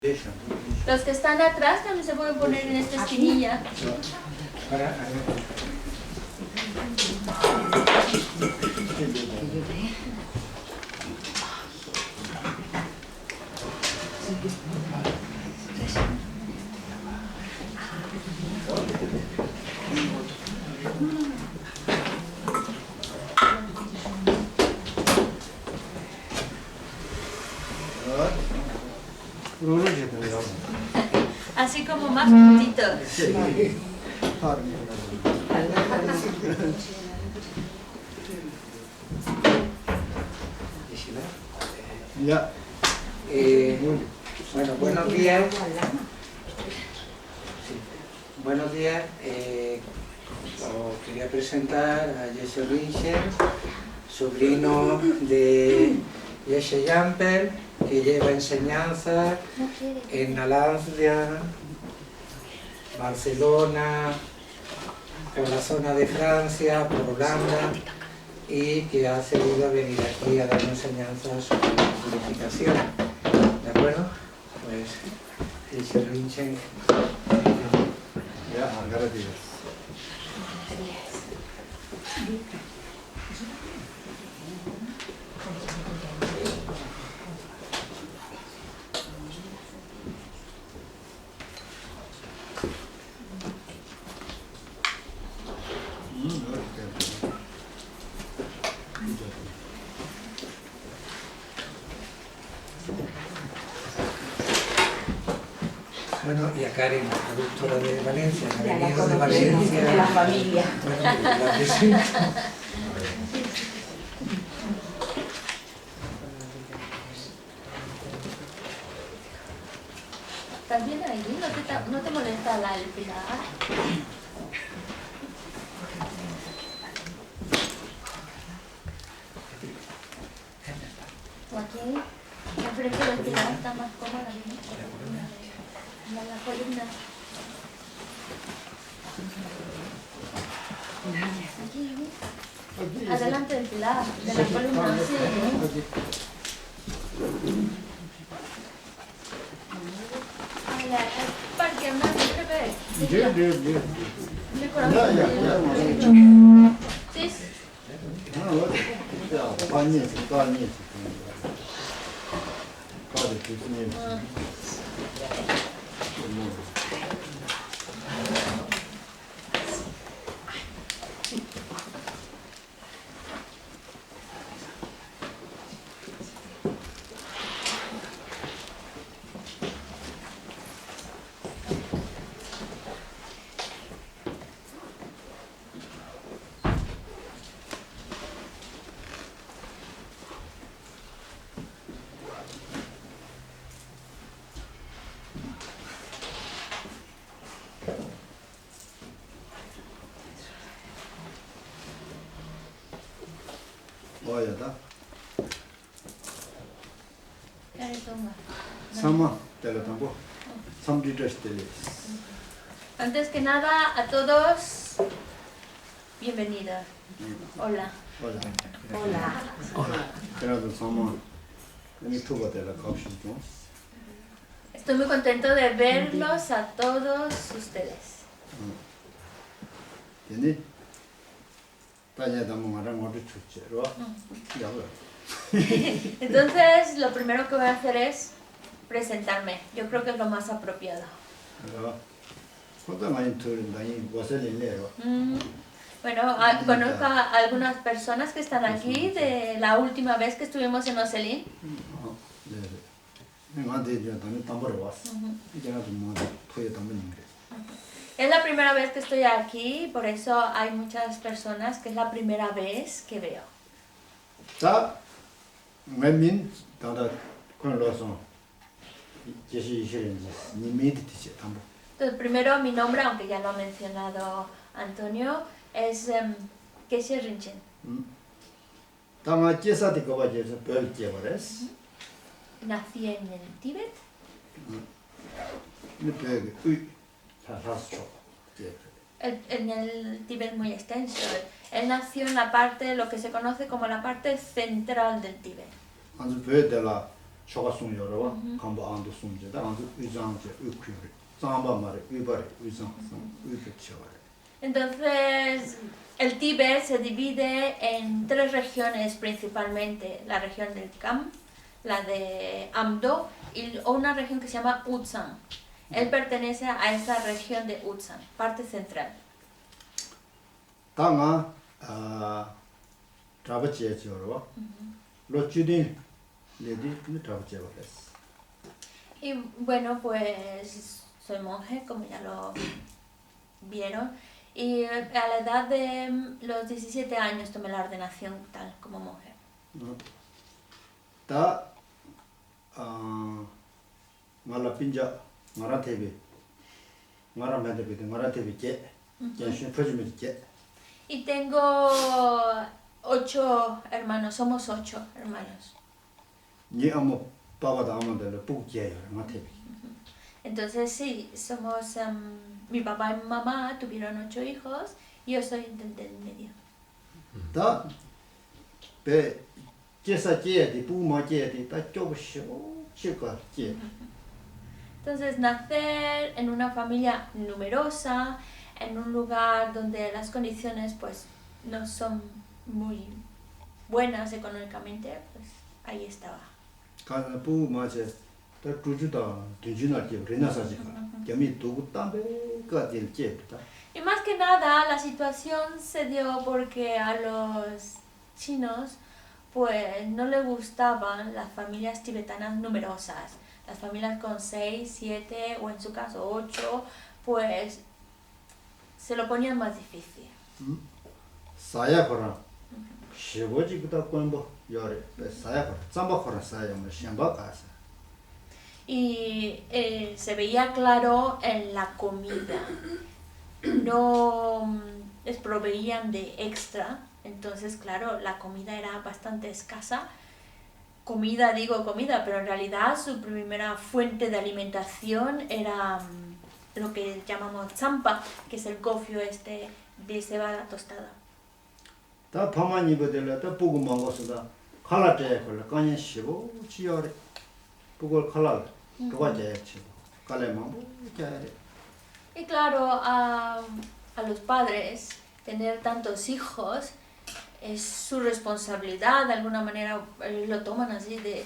Los que están atrás también se pueden poner en esta esquinilla. Así como más juntito. Ya. Bueno, buenos días. Buenos días. Os quería presentar a Jesse Rinchen, sobrino de Jesse Jamper, que lleva enseñanza en Nalandia, Barcelona, por la zona de Francia, por Holanda, y que ha accedido a venir aquí a dar enseñanza sobre la purificación. ¿De acuerdo? Pues, Jesse Rinchen. Ya, gracias. Bueno, y a Karen, la doctora de Valencia, que ha venido de Valencia. De la familia. Bueno, la presento. ¿Estás bien ahí? ¿No te molesta el pilar? O aquí, enfrente del pilar está más cómoda, ¿no? La columna. Aquí, adelante del pilar, de la columna, sí. Parque más breve. Me conoce. Sí. 뭐야다? Sama. Antes que nada, a todos, bienvenida. Hola. Hola. Estoy muy contento de verlos a todos ustedes. Entonces, lo primero que voy a hacer es presentarme. Yo creo que es lo más apropiado. Bueno, conozco a algunas personas que están aquí de la última vez que estuvimos en Oselín. Es la primera vez que estoy aquí, por eso hay muchas personas que es la primera vez que veo. Entonces, primero mi nombre, aunque ya lo ha mencionado Antonio, es Jesse Rinchen. Nací en el Tíbet. En el Tíbet muy extenso. Él nació en la parte, lo que se conoce como la parte central del Tíbet. choga sun yoro kambo ando sunje da ando uzangje ukure zamba mare ubare uzang ube chore. Entonces, el Tíbet se divide en tres regiones principalmente, la región del Kham, la de Amdo y una región que se llama Ulsan. Él pertenece a esa región de Ulsan, parte central. Tanga trabache choro lo chudin le di trabache vales. Y bueno, pues soy monje, como ya lo vieron, y a la edad de los 17 años tomé la ordenación tal como monje. Da mala pinja mara tebe mara medebe de mara tebe ke jenshun projime ke. Y tengo 8 hermanos, somos 8 hermanos. Ni amo baba da amo de bu ke yo ma tebe. Entonces sí, somos, mi papá y mi mamá tuvieron 8 hijos y yo soy del medio. Da be jesa ke de bu ma ke de da job sho chica ke. Entonces nacer en una familia numerosa, en un lugar donde las condiciones pues no son muy buenas económicamente, pues ahí estaba. Kana bu ma je da juju da dunjuna ke rena sa ji ka mi tu tambe ka del ke ta. Y más que nada la situación se dio porque a los chinos pues no les gustaban las familias tibetanas numerosas. Las familias con 6, 7 o en su caso 8, pues se lo ponían más difícil. Saya kora shiboji kuta kwembo yore saya kora zamba kora saya me shamba casa. Y se veía claro en la comida. No les proveían de extra, entonces claro, la comida era bastante escasa. Comida, digo comida, pero en realidad su primera fuente de alimentación era lo que llamamos champa, que es el gofio de cebada tostada. Da pamani bodela da bugu mangosuda khala te kola kanya shibo chiyore bugol khala toga je chibo kale mambo kare. Y claro, a los padres tener tantos hijos es su responsabilidad, de alguna manera lo toman así de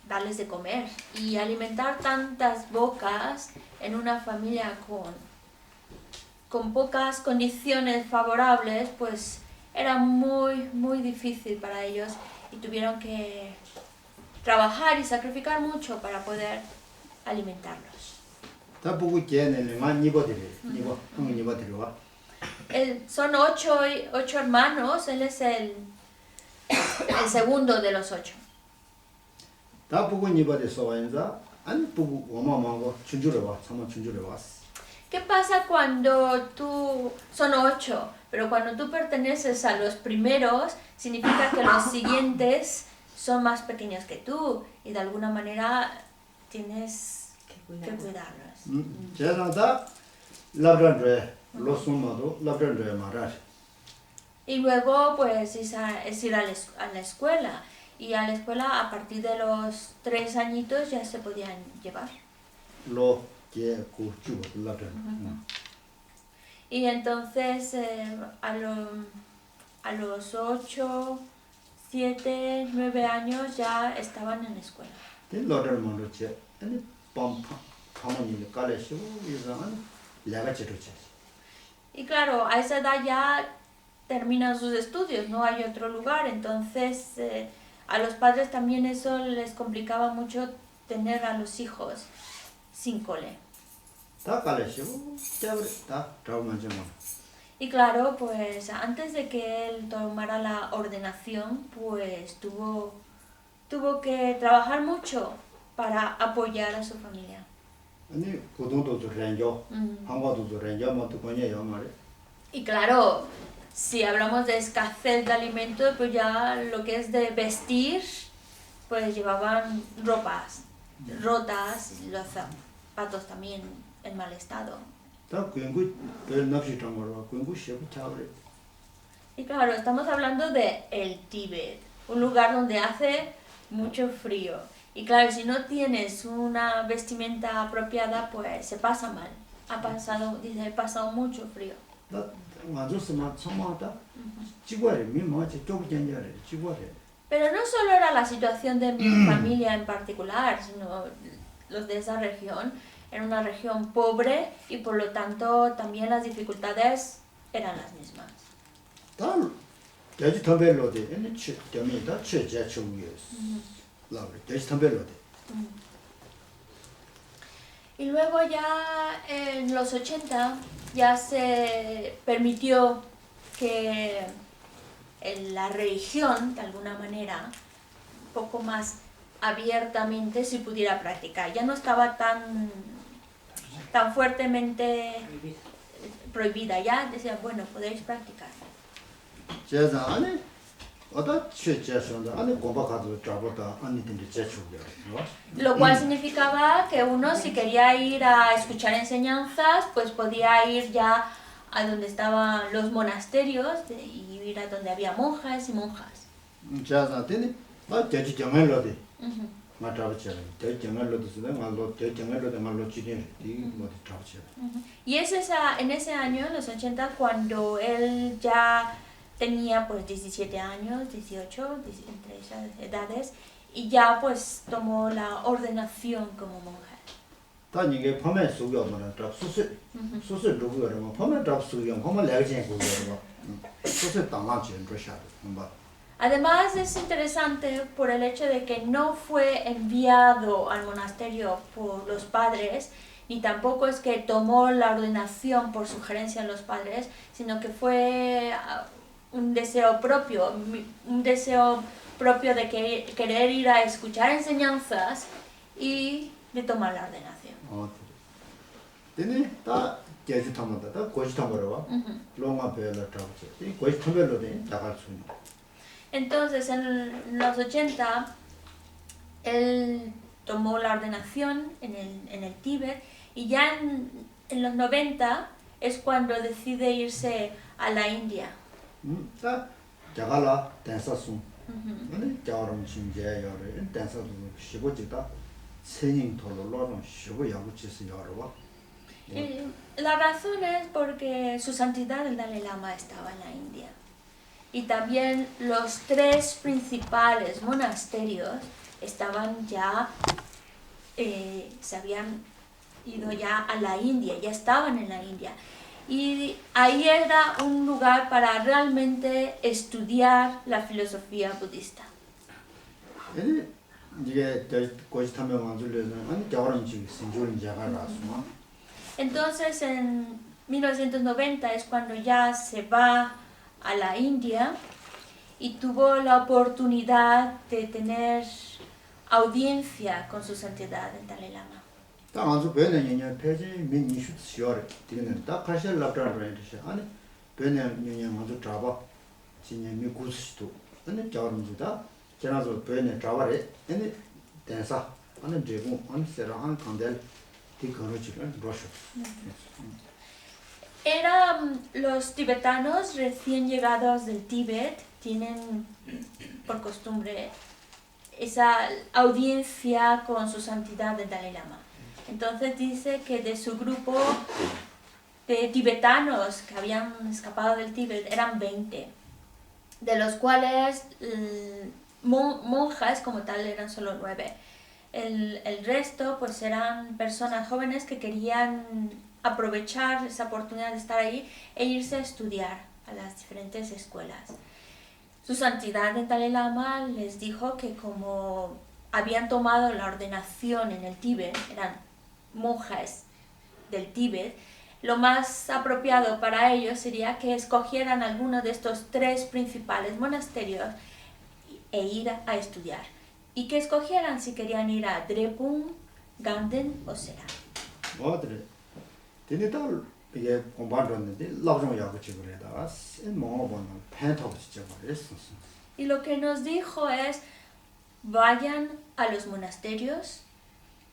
darles de comer y alimentar tantas bocas en una familia con pocas condiciones favorables, pues era muy difícil para ellos y tuvieron que trabajar y sacrificar mucho para poder alimentarlos. Da bugu jene le ma nibo dire nibo nibo dire wa. Son 8 hermanos, él es el segundo de los 8. Da bugu nibo de soenza an bugu oma mango chunjure wa sama chunjure wa. ¿Qué pasa cuando son 8, pero cuando tú perteneces a los primeros, significa que los siguientes son más pequeños que tú y de alguna manera tienes que cuidarlos? Jena da labradre lo sumado labradre marar. Y luego pues es ir a la escuela. Y a la escuela a partir de los 3 añitos ya se podían llevar. Lo que cuchu labradre. Y entonces a los 8, 7, 9 años ya estaban en la escuela. Den labradre mando che ani pam pamani le kale shu yuzan laga cheruche. Y claro, a esa edad ya terminan sus estudios, no hay otro lugar, entonces a los padres también eso les complicaba mucho tener a los hijos sin cole. Y claro, pues antes de que él tomara la ordenación, pues tuvo que trabajar mucho para apoyar a su familia. Y claro, si hablamos de escasez de alimentos, pues ya lo que es de vestir, pues llevaban ropas rotas, los zapatos también en mal estado. Y claro, estamos hablando de el Tíbet, un lugar donde hace mucho frío. Y claro, si no tienes una vestimenta apropiada, pues se pasa mal. Dice, he pasado mucho frío. Pero no solo era la situación de mi familia en particular, sino los de esa región. Era una región pobre y por lo tanto también las dificultades eran las mismas. Y luego ya en los 80 ya se permitió que la religión, de alguna manera, un poco más abiertamente se pudiera practicar. Ya no estaba tan fuertemente prohibida. Ya decían, bueno, podéis practicar. Lo cual significaba que uno, si quería ir a escuchar enseñanzas, pues podía ir ya a donde estaban los monasterios y ir a donde había monjas y monjas. Y es en ese año, en los 80, cuando él ya tenía pues 17 años, 18, entre esas edades, y ya pues tomó la ordenación como monja. Además es interesante por el hecho de que no fue enviado al monasterio por los padres, ni tampoco es que tomó la ordenación por sugerencia de los padres, sino que fue un deseo propio de querer ir a escuchar enseñanzas y de tomar la ordenación. Entonces en los 80 él tomó la ordenación en el Tíbet y ya en los 90 es cuando decide irse a la India. La razón es porque su santidad el Dalai Lama estaba en la India y también los 3 principales monasterios estaban ya, se habían ido ya a la India, ya estaban en la India. Y ahí era un lugar para realmente estudiar la filosofía budista. Entonces en 1990 es cuando ya se va a la India y tuvo la oportunidad de tener audiencia con su santidad el Dalai Lama. Los tibetanos recién llegados del Tíbet tienen por costumbre esa audiencia con su santidad el Dalai Lama. Entonces dice que de su grupo de tibetanos que habían escapado del Tíbet eran 20, de los cuales monjas como tal eran solo 9. El resto pues eran personas jóvenes que querían aprovechar esa oportunidad de estar ahí e irse a estudiar a las diferentes escuelas. Su santidad el Dalai Lama les dijo que como habían tomado la ordenación en el Tíbet, eran monjas del Tíbet, lo más apropiado para ellos sería que escogieran alguno de estos 3 principales monasterios e ir a estudiar. Y que escogieran si querían ir a Drepung, Ganden o Sera. Y lo que nos dijo es, vayan a los monasterios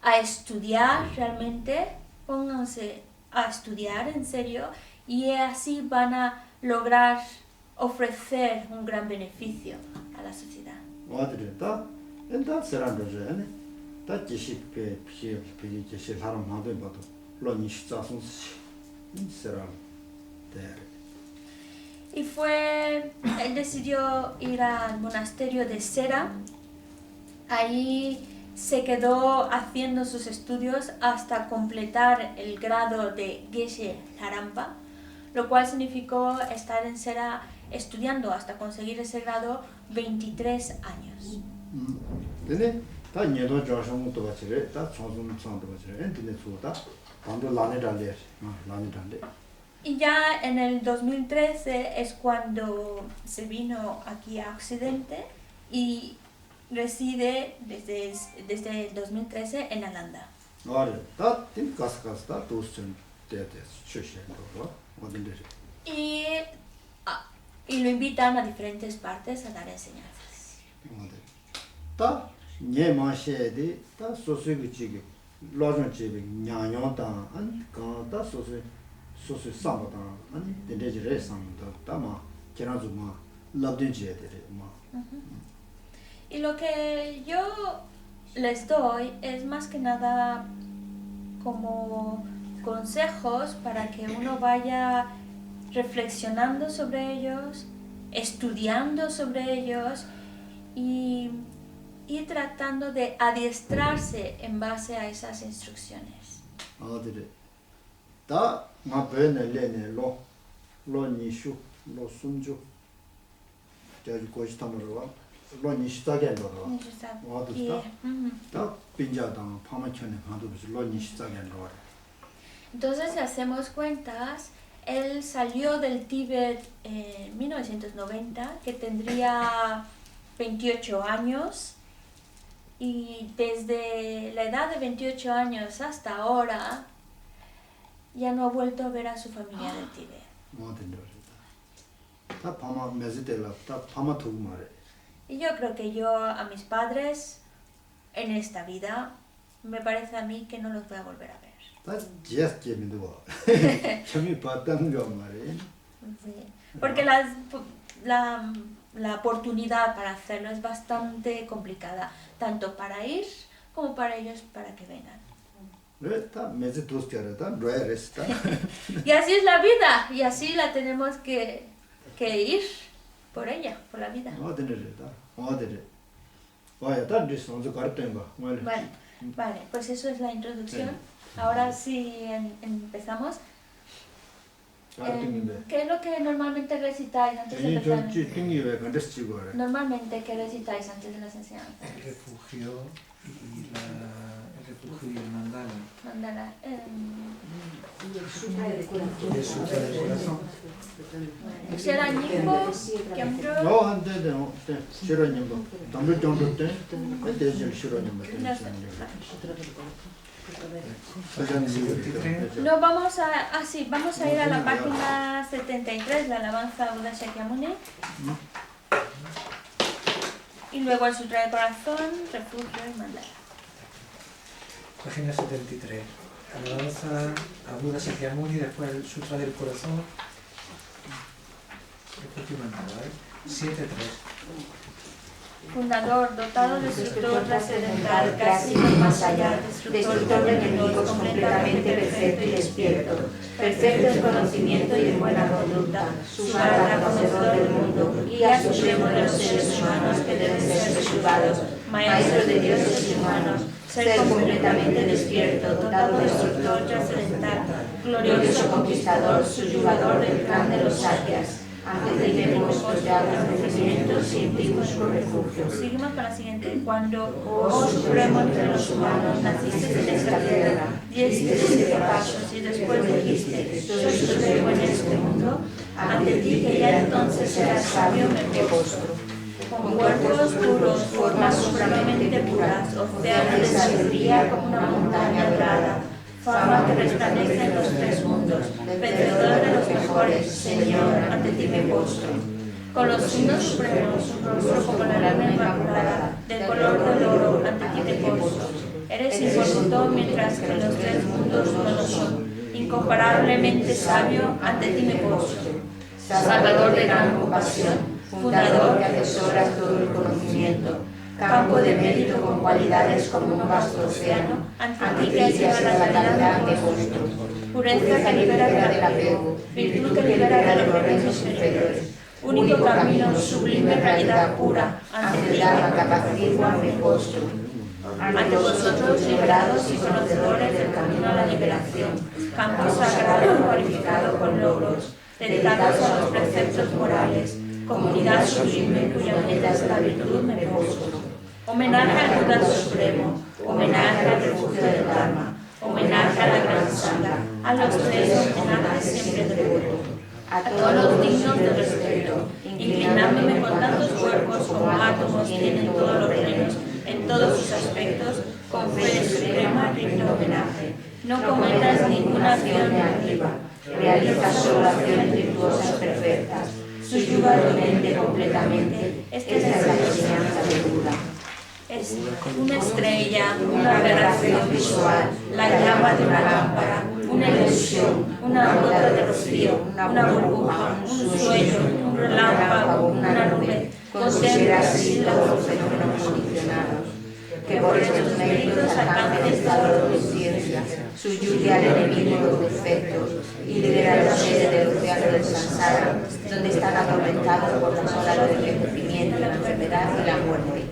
a estudiar realmente, pónganse a estudiar en serio y así van a lograr ofrecer un gran beneficio a la sociedad. 다 세란도잖아. 다 지식배 피피 지식 사람 만도 봐도 로니 시자송시 세란 대. Y él decidió ir al monasterio de Sera. Ahí se quedó haciendo sus estudios hasta completar el grado de Geshe Larampa, lo cual significó estar en Sera estudiando hasta conseguir ese grado 23 años. 근데 다 녀도 저성도 같이래. 다 총성도 같이래. 엔티네 수다. 반도 라네달래. 라네달래. Y ya en el 2013 es cuando se vino aquí a Occidente y reside desde el 2013 en Alanda. Ahora, 다 띵가스가스다 도스전 때때 출신도 어딘데. Y lo invitan a diferentes partes a dar enseñanzas. 다 녀마셰디 다 소수기지기 로전지비 냐냐다 안가다 소수 상보다 아니 데데지레 상보다 다마 계란주마 랍든지에데레 마. Y lo que yo les doy es más que nada como consejos para que uno vaya reflexionando sobre ellos, estudiando sobre ellos y tratando de adiestrarse en base a esas instrucciones. 다 마베네레네 로니슈 로숨주 저기 고시타모로와 로니시타겐로와 어디다 다 빈자당 파마천에 반도스 로니시타겐로와. Entonces, si hacemos cuentas, él salió del Tíbet en 1990, que tendría 28 años, y desde la edad de 28 años hasta ahora ya no ha vuelto a ver a su familia del Tíbet. Y yo creo que yo a mis padres en esta vida me parece a mí que no los voy a volver a ver. Sí, porque la oportunidad para hacerlo es bastante complicada, tanto para ir como para ellos para que vengan. Y así es la vida, y así la tenemos que ir por ella, por la vida. Vale, pues eso es la introducción. Ahora sí empezamos. ¿Qué es lo que normalmente recitáis antes de empezar? Normalmente, ¿qué recitáis antes de las enseñanzas? El refugio y el mandala. Mandala. El sutra del corazón. Shera Nyingpo, Kyamdro. No, vamos a ir a la página 73, la alabanza a Buda Shakyamuni. Y luego el sutra del corazón, refugio y mandala. Página 73. Alabanza a Buda Shakyamuni, después el sutra del corazón. Refugio y mandala, ¿vale? 7.3. Fundador, dotado de destructor trascendental, casi más allá, destructor de enemigos completamente perfecto y despierto, perfecto en conocimiento y en buena conducta, supremo conocedor del mundo, guía supremo de los seres humanos que deben ser subyugados, maestro de dioses y humanos, ser completamente despierto, dotado de destructor trascendental, glorioso conquistador, subyugador del clan de los sakyas. Ante ti venimos postrados en ofrecimientos y en ti busco refugio. Seguimos para la siguiente. Cuando, oh supremo entre los humanos, naciste en esta tierra, diste 7 pasos y después dijiste, soy supremo en este mundo, ante ti que ya entonces eras sabio me postro. Con cuerpos puros, formas supremamente puras, océano de sabiduría como una montaña dorada, fama que resplandece en los 3 mundos, vencedor de los mejores, Señor, ante ti me postro. Con los signos supremos, un rostro como la lana inmaculada, de color de oro, ante ti te postro. Eres impoluto mientras que los 3 mundos no lo son, incomparablemente sabio, ante ti me postro. Salvador de gran compasión, fundador que atesoras todo el conocimiento, campo de mérito con cualidades como un vasto océano, ante ti que lleva la calidad de vuestro, pureza que libera del apego, virtud que libera de los reinos inferiores, único camino, sublime realidad pura, ante ti, la capacigua me postro. ante vosotros liberados y conocedores del camino a la liberación, campo sagrado cualificado con logros, dedicados a los preceptos morales, comunidad sublime cuya meta es la virtud me postro. Homenaje al Buda Supremo, homenaje al refugio del Dharma, homenaje a la Gran Sangha, a los tres homenajes siempre devoto, a todos los dignos de respeto, inclinándome con tantos cuerpos como átomos tienen todos los reinos, en todos sus aspectos, con fe suprema rindo homenaje. No cometas ninguna acción negativa, realiza solo acciones virtuosas perfectas, subyuga tu mente completamente. Esta es la enseñanza de Buda. Es una estrella, una aberración visual, la llama de una lámpara, una ilusión, una gota de rocío, una burbuja, un sueño, un relámpago, una nube. Considera así los fenómenos condicionados, que por estos méritos alcance el estado de conciencia, subyugue al enemigo de los defectos y libera a los seres del océano del samsara, donde están atormentados por las olas del envejecimiento, la enfermedad y la muerte.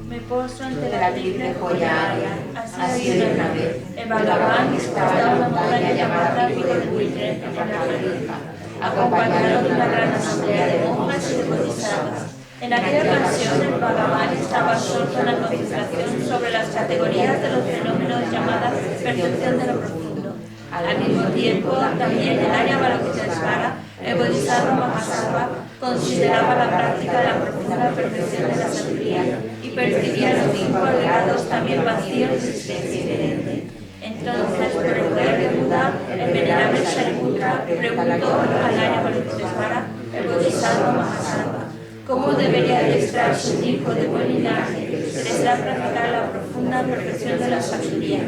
Me postro ante la triple joya Arya, así de una vez. El Bhagavan estaba en una montaña llamada Pico del Buitre, en la América, acompañado de una gran asamblea de monjas y de bodhisattvas. En aquella ocasión, el Bhagavan estaba absorto en la concentración sobre las categorías de los fenómenos llamadas percepción de lo profundo. Al mismo tiempo, también el Arya Avalokitesvara, el Bodhisattva Mahasattva, consideraba la práctica de la profunda perfección de la sabiduría y percibía los 5 grados también vacíos de existencia inherente. Entonces, por el poder de Buda, el venerable Shariputra preguntó al Arya Avalokitesvara, el Bodhisattva Mahasattva, ¿cómo debería adiestrar su hijo de buen linaje que desea practicar la profunda perfección de la sabiduría?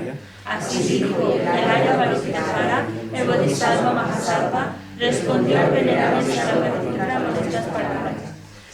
Así dijo el Arya Avalokitesvara, el Bodhisattva Mahasattva, respondió al venerable Shariputra con estas palabras.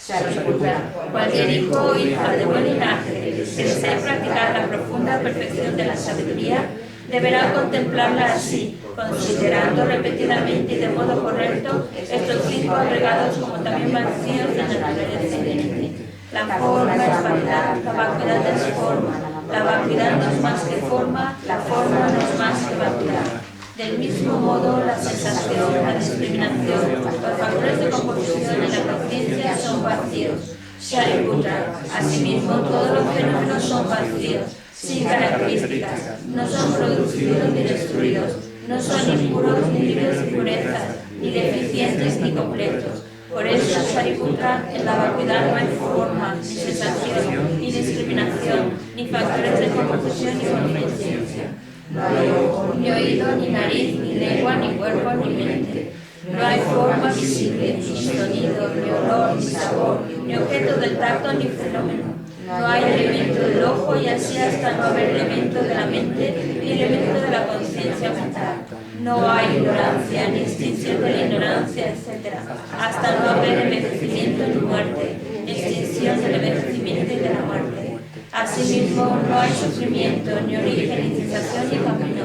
Shariputra, cualquier hijo o hija de buen linaje que desee practicar la profunda perfección de la sabiduría, deberá contemplarla así, considerando repetidamente y de modo correcto estos 5 agregados como también vacíos de naturaleza inherente. La forma es vanidad, la vacuidad es forma, la vacuidad no es más que forma, la forma no es más que vacuidad. Del mismo modo, la sensación, la discriminación, los factores de composición en la conciencia son vacíos. Shariputra, asimismo, todos los fenómenos son vacíos, sin características, no son producidos ni destruidos, no son impuros ni libres de impurezas, ni deficientes ni completos. Por eso, Shariputra, en la vacuidad no hay forma, ni sensación, ni discriminación, ni factores de composición ni contingencia. No hay ojo, ni oído, ni nariz, ni lengua, ni cuerpo, ni mente. No hay forma visible, ni sonido, ni olor, ni sabor, ni objeto del tacto, ni fenómeno. No hay elemento del ojo y así hasta no haber elemento de la mente, ni elemento de la conciencia mental. No hay ignorancia, ni extinción de la ignorancia, etc. Hasta no haber envejecimiento ni muerte, ni extinción del envejecimiento y de la muerte. Asimismo, no hay sufrimiento, ni origen, ni sensación, ni camino.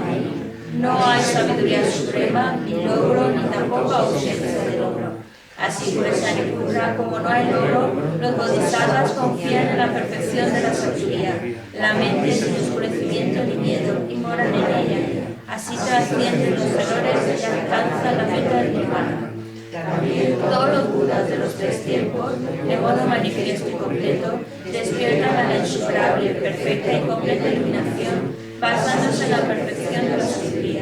No hay sabiduría suprema, ni logro, ni tampoco ausencia de logro. Así pues, Shariputra, como no hay logro, los bodhisattvas confían en la perfección de la sabiduría. La mente sin oscurecimiento ni miedo, y moran en ella. Así trascienden los errores y alcanzan la meta del nirvana. También todos los budas de los 3 tiempos, de modo manifiesto y completo, despiertan a la insuperable, perfecta y completa iluminación, basándose en la perfección de la sabiduría.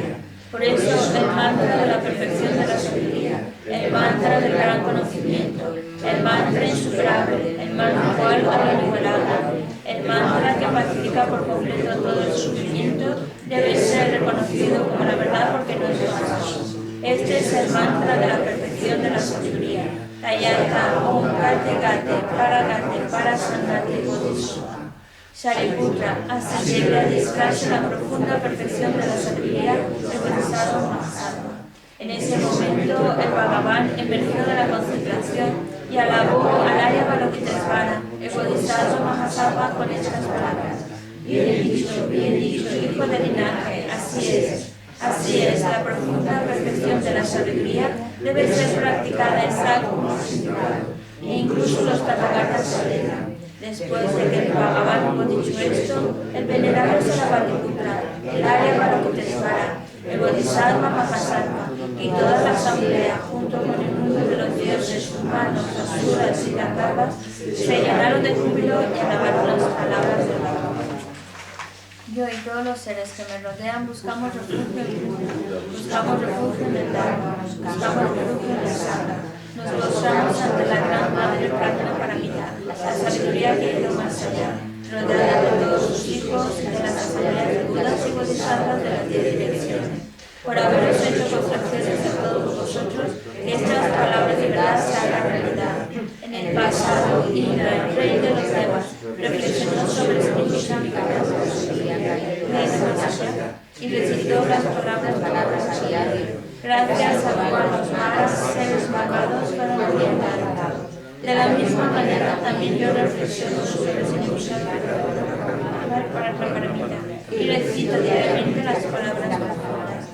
Por eso, el mantra de la perfección de la sabiduría, el mantra del gran conocimiento, el mantra insuperable, el mantra igual a lo inigualable, el mantra que pacifica por completo todo el sufrimiento, debe ser reconocido como la verdad porque no es falso. Este es el mantra de la perfección de la sabiduría. Tayata Om Gate Gate Paragate Parasangate Bodhisattva. Shariputra, así debe adiestrarse la profunda perfección de la sabiduría del Bodhisattva Mahasattva. En ese momento, el Bhagavan emergió de la concentración y alabó al Arya Avalokitesvara, el Bodhisattva Mahasattva con estas palabras. Bien dicho, hijo del linaje, así es, la profunda perfección de la sabiduría debe ser practicada en sal como significado, e incluso los Tathagatas se alegran. Después de que el Bhagavan hubo dicho esto, el venerable Sarabhatiputra, el Arya Balokitesvara, el Bodhisattva Mahasattva y toda la asamblea, junto con el mundo de los dioses humanos, asuras y gandharvas, se llenaron de júbilo y alabaron las palabras del Bhagavan. Yo y todos los seres que me rodean buscamos refugio en Buda, buscamos refugio en el Dharma, buscamos refugio en el Sangha. Nos postramos ante la gran madre Prajna Paramita, la sabiduría que ha ido más allá, rodeada de todos sus hijos y de las asambleas de Budas y Bodhisattvas de las 10 direcciones. Por haberos hecho contracciones a todos vosotros, que estas palabras de verdad se hagan realidad. En el pasado, Indra, el rey de los Devas, reflexionó sobre el significado de la sabiduría y recitó las palabras así. Gracias a los maras, seres malvados fueron orientados. De la misma manera, también yo reflexiono sobre el significado para la paramita y recito diariamente las palabras perfectas.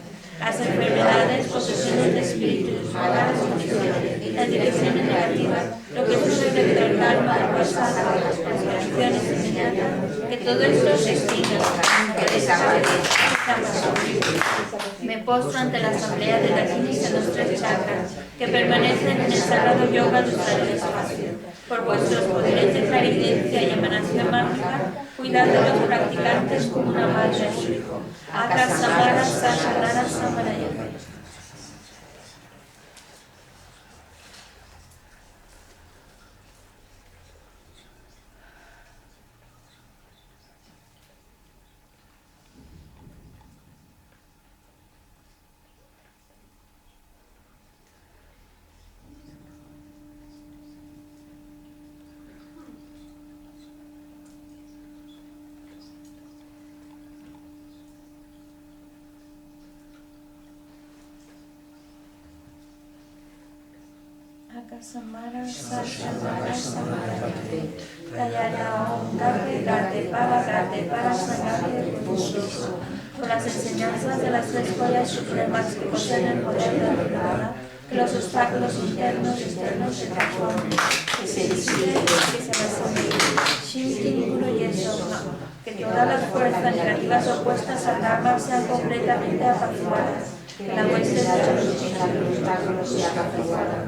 Las enfermedades, posesiones de espíritus, malas emociones, las direcciones negativas, lo que sucede del karma, las conspiraciones inmediatas, que todo esto se extinga, que desaparezca. Me postro ante la asamblea de Dakinis en los 3 chakras, que permanecen en el sagrado yoga de usar el espacio. Por vuestros poderes de clarividencia y emanación mágica, cuidad de los practicantes como una madre a su hijo. Akasamara Sasagara Samaraya. Akasamara Sasagara Samaraya. Kayana Om Garte Garte para Sangate Puruso. Por las enseñanzas de las 3 joyas supremas que poseen el poder de la Nirvana, que los obstáculos internos y externos se transformen, que se disipen y que se resuelven. Shinti Guru Yesoma, que todas las fuerzas negativas opuestas al Dharma sean completamente apaciguadas, que la hueste de los obstáculos sea apaciguada,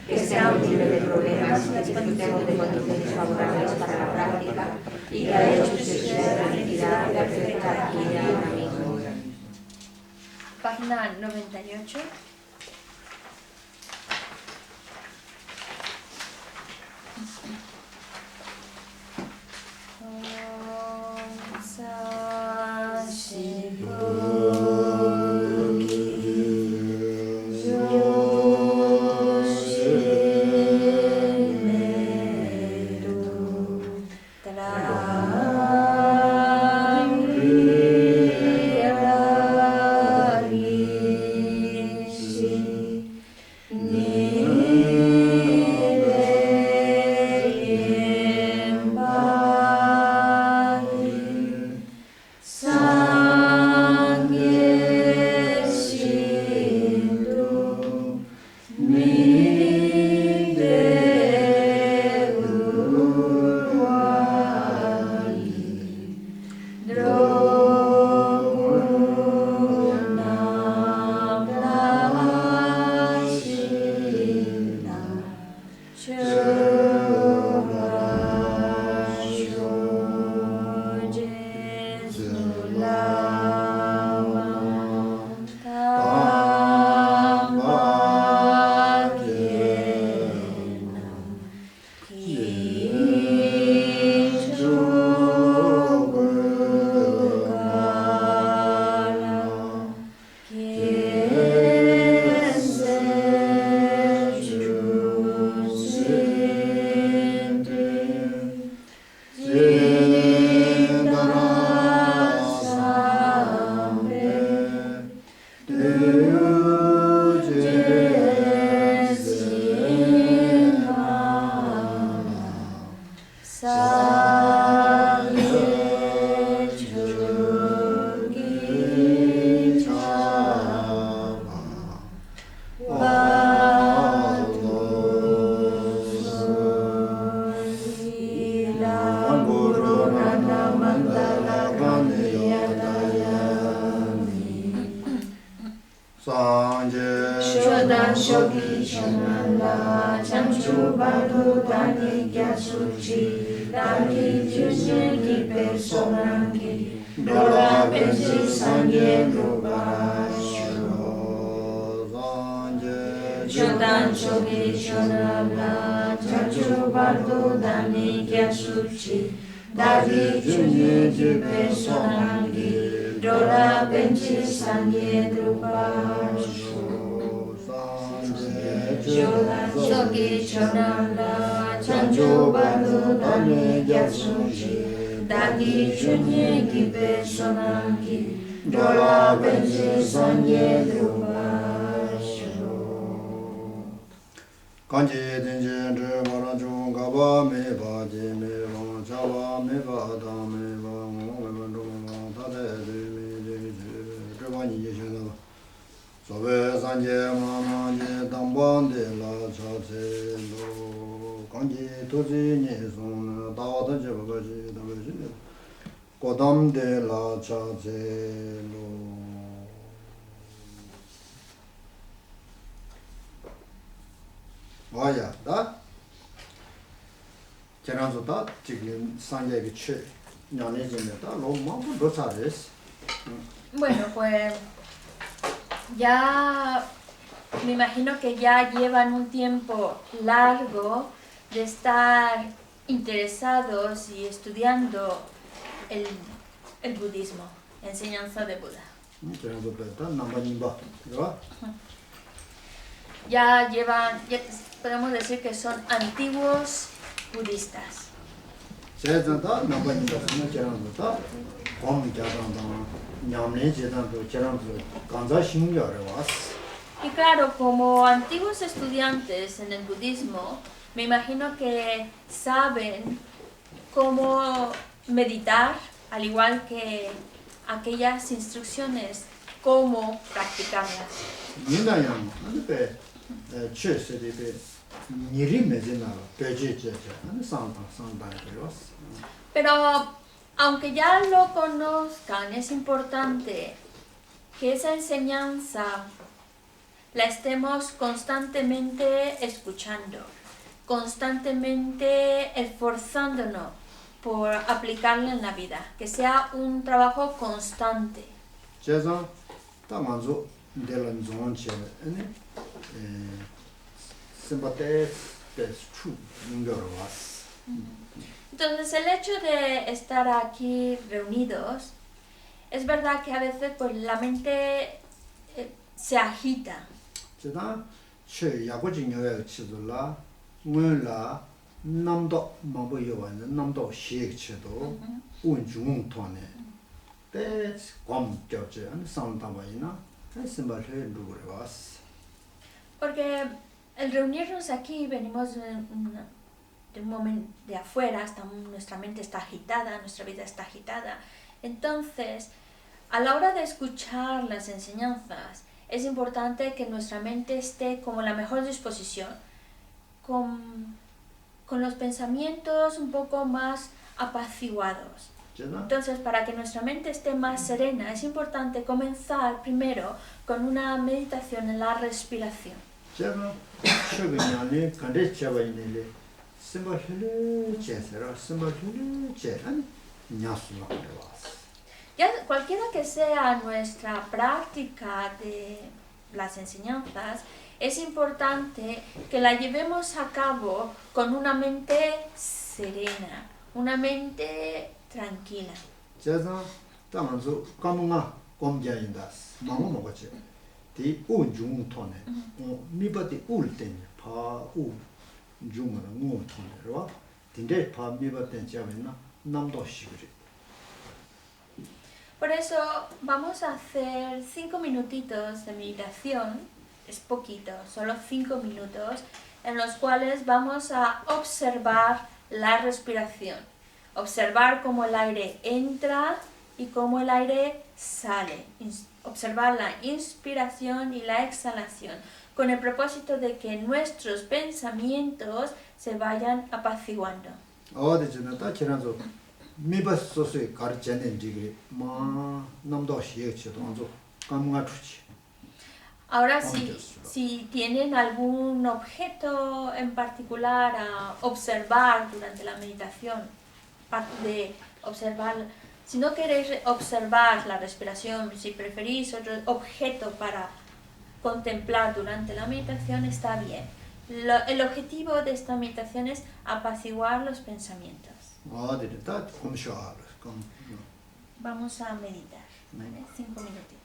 que sean libres de problemas y las condiciones favorables para la práctica, y que a ellos sea la felicidad perfecta aquí y ahora mismo. Página 98. Sanje Shodan shogi shonanda chanchu badu dani gyasuchi dani junye ki personangi dora benji sanje rupasho Shodan shogi shonanda chanchu badu dani gyasuchi dani junye ki personangi Dora benchi sangye drupasho Shogi chonanda chanjo badu dani gyatsuji Dagi chunye ki personangi Dora benchi sangye drupasho Kanji tenje drupara chung kaba me ba je me ba chaba me ba da me ba mo me ba drupara tate de Sobe sanje mama je damban de la cha se lo kanji tozi nye son dawa ta je ba ji da ba ji kodam de la cha se lo vaya da 제랑서 다 지금 상계의 최 연예진에다 너무 못하res. Bueno, pues ya me imagino que ya llevan un tiempo largo de estar interesados y estudiando el budismo, la enseñanza de Buda. Ya llevan, podemos decir que son antiguos budistas. Y claro, como antiguos estudiantes en el budismo, me imagino que saben cómo meditar, al igual que aquellas instrucciones, cómo practicarlas. Pero aunque ya lo conozcan, es importante que esa enseñanza la estemos constantemente escuchando, constantemente esforzándonos por aplicarla en la vida, que sea un trabajo constante. Entonces el hecho de estar aquí reunidos, es verdad que a veces pues la mente se agita. Porque el reunirnos aquí, venimos de un momento de afuera, nuestra mente está agitada, nuestra vida está agitada. Entonces, a la hora de escuchar las enseñanzas, es importante que nuestra mente esté como la mejor disposición, con los pensamientos un poco más apaciguados. Entonces, para que nuestra mente esté más serena, es importante comenzar primero con una meditación en la respiración. Ya cualquiera que sea nuestra práctica de las enseñanzas, es importante que la llevemos a cabo con una mente serena, una mente tranquila. Por eso vamos a hacer 5 minutitos de meditación, es poquito, solo 5 minutos, en los cuales vamos a observar la respiración, observar cómo el aire entra y cómo el aire sale, observar la inspiración y la exhalación, con el propósito de que nuestros pensamientos se vayan apaciguando. Ahora, Antes. si tienen algún objeto en particular a observar durante la meditación, de observar, si no queréis observar la respiración, si preferís otro objeto para contemplar durante la meditación, está bien. El objetivo de esta meditación es apaciguar los pensamientos. Vamos a meditar, ¿vale? 5 minutitos.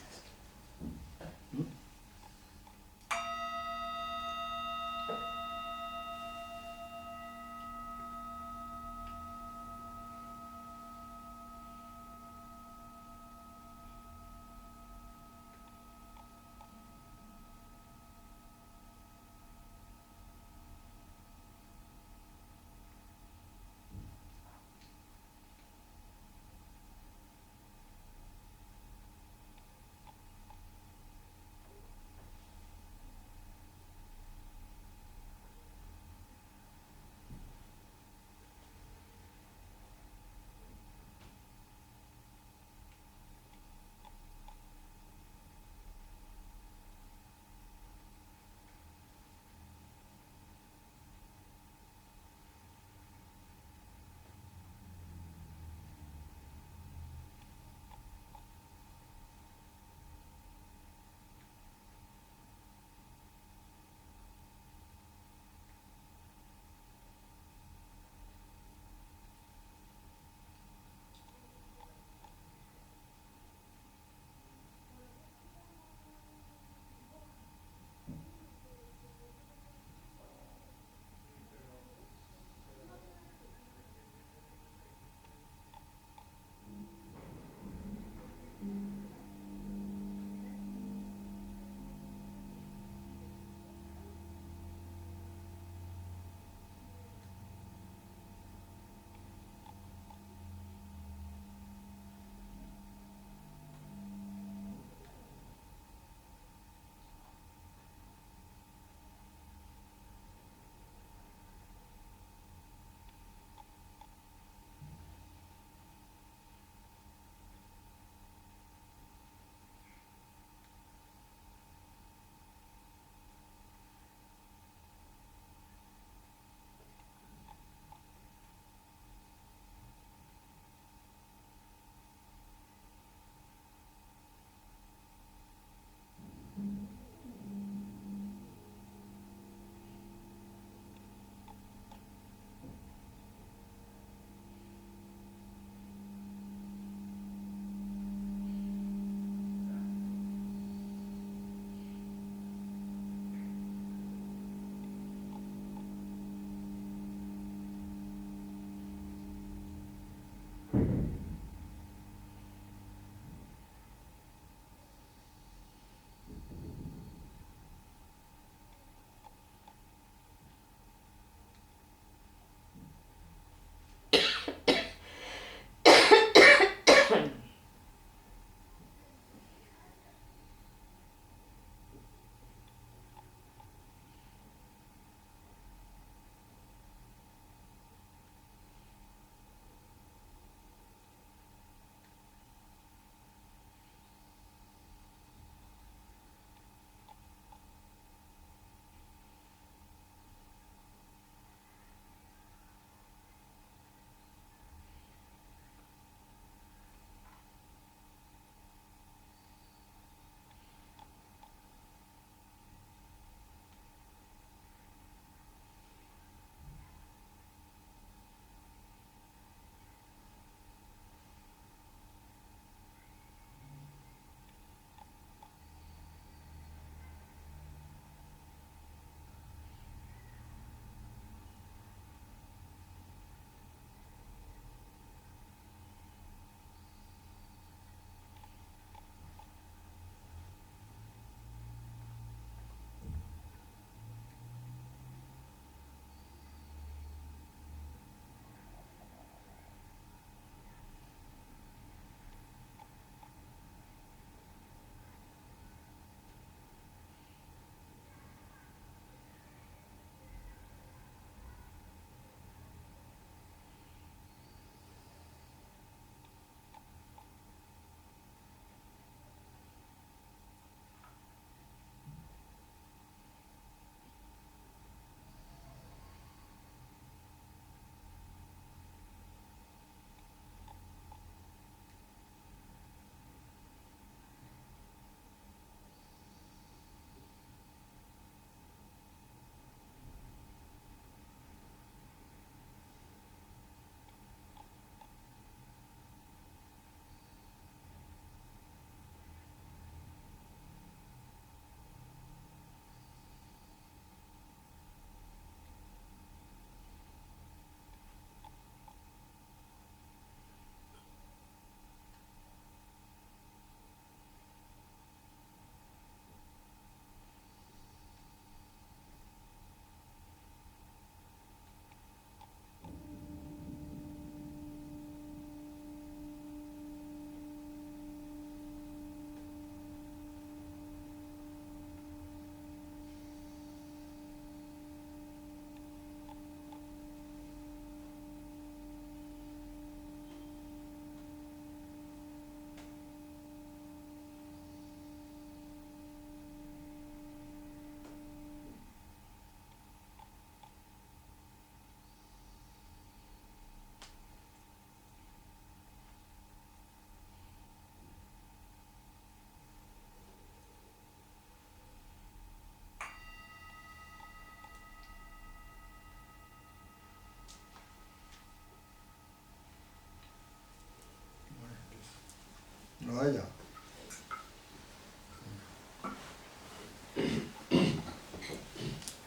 vaya.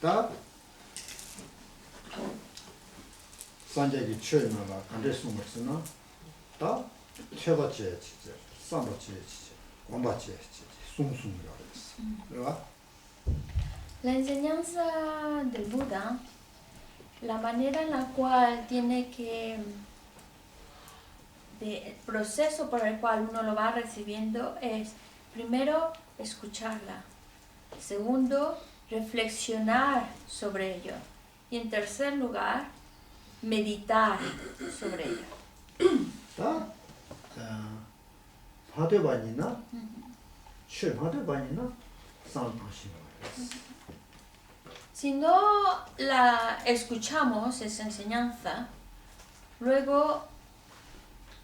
다 산자기 최면라 간데 숨었으나 다 최바체 지지 삼바체 지지 원바체 지지 숭숭이라고 했어. 그래봐. La enseñanza del Buda, la manera en la cual tiene que, el proceso por el cual uno lo va recibiendo es, primero, escucharla, segundo, reflexionar sobre ello y en tercer lugar, meditar sobre ello. 다 하대반이나 하대반이나 상파시나. Si no la escuchamos, esa enseñanza, luego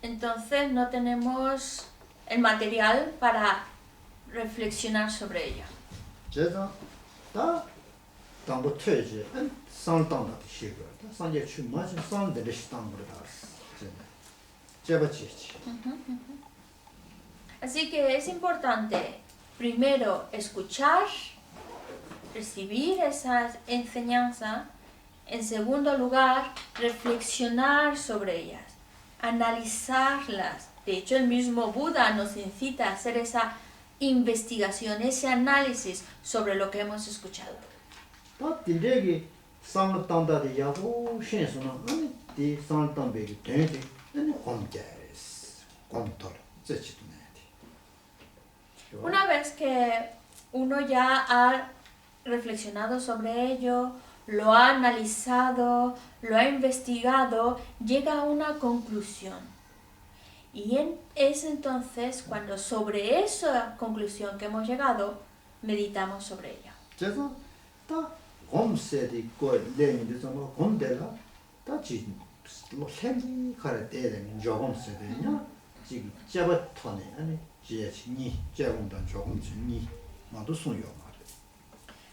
entonces no tenemos el material para reflexionar sobre ello. 제가 다 당고 퇴지 상당다 시거. 상제 추마지 상대를 시당으로다. 제바치치. Así que es importante primero escuchar, recibir esas enseñanzas, en segundo lugar reflexionar sobre ellas, analizarlas. De hecho, el mismo Buda nos incita a hacer esa investigación, ese análisis sobre lo que hemos escuchado. 딘데기 상당다데 야고 신스나 아니 디 상당베기 되게 아니 곰게스 곰돌 제치도네. Una vez que uno ya ha reflexionado sobre ello, lo ha analizado, lo ha investigado, llega a una conclusión. Y es entonces cuando sobre esa conclusión que hemos llegado, meditamos sobre ella. 제가 다 곰세디 거 레인데 좀 곰데라 다지 뭐 샘이 가래 때는 조금세데냐 지금 잡아터네 아니 지에니 제공단 조금지니 나도 손요 말해.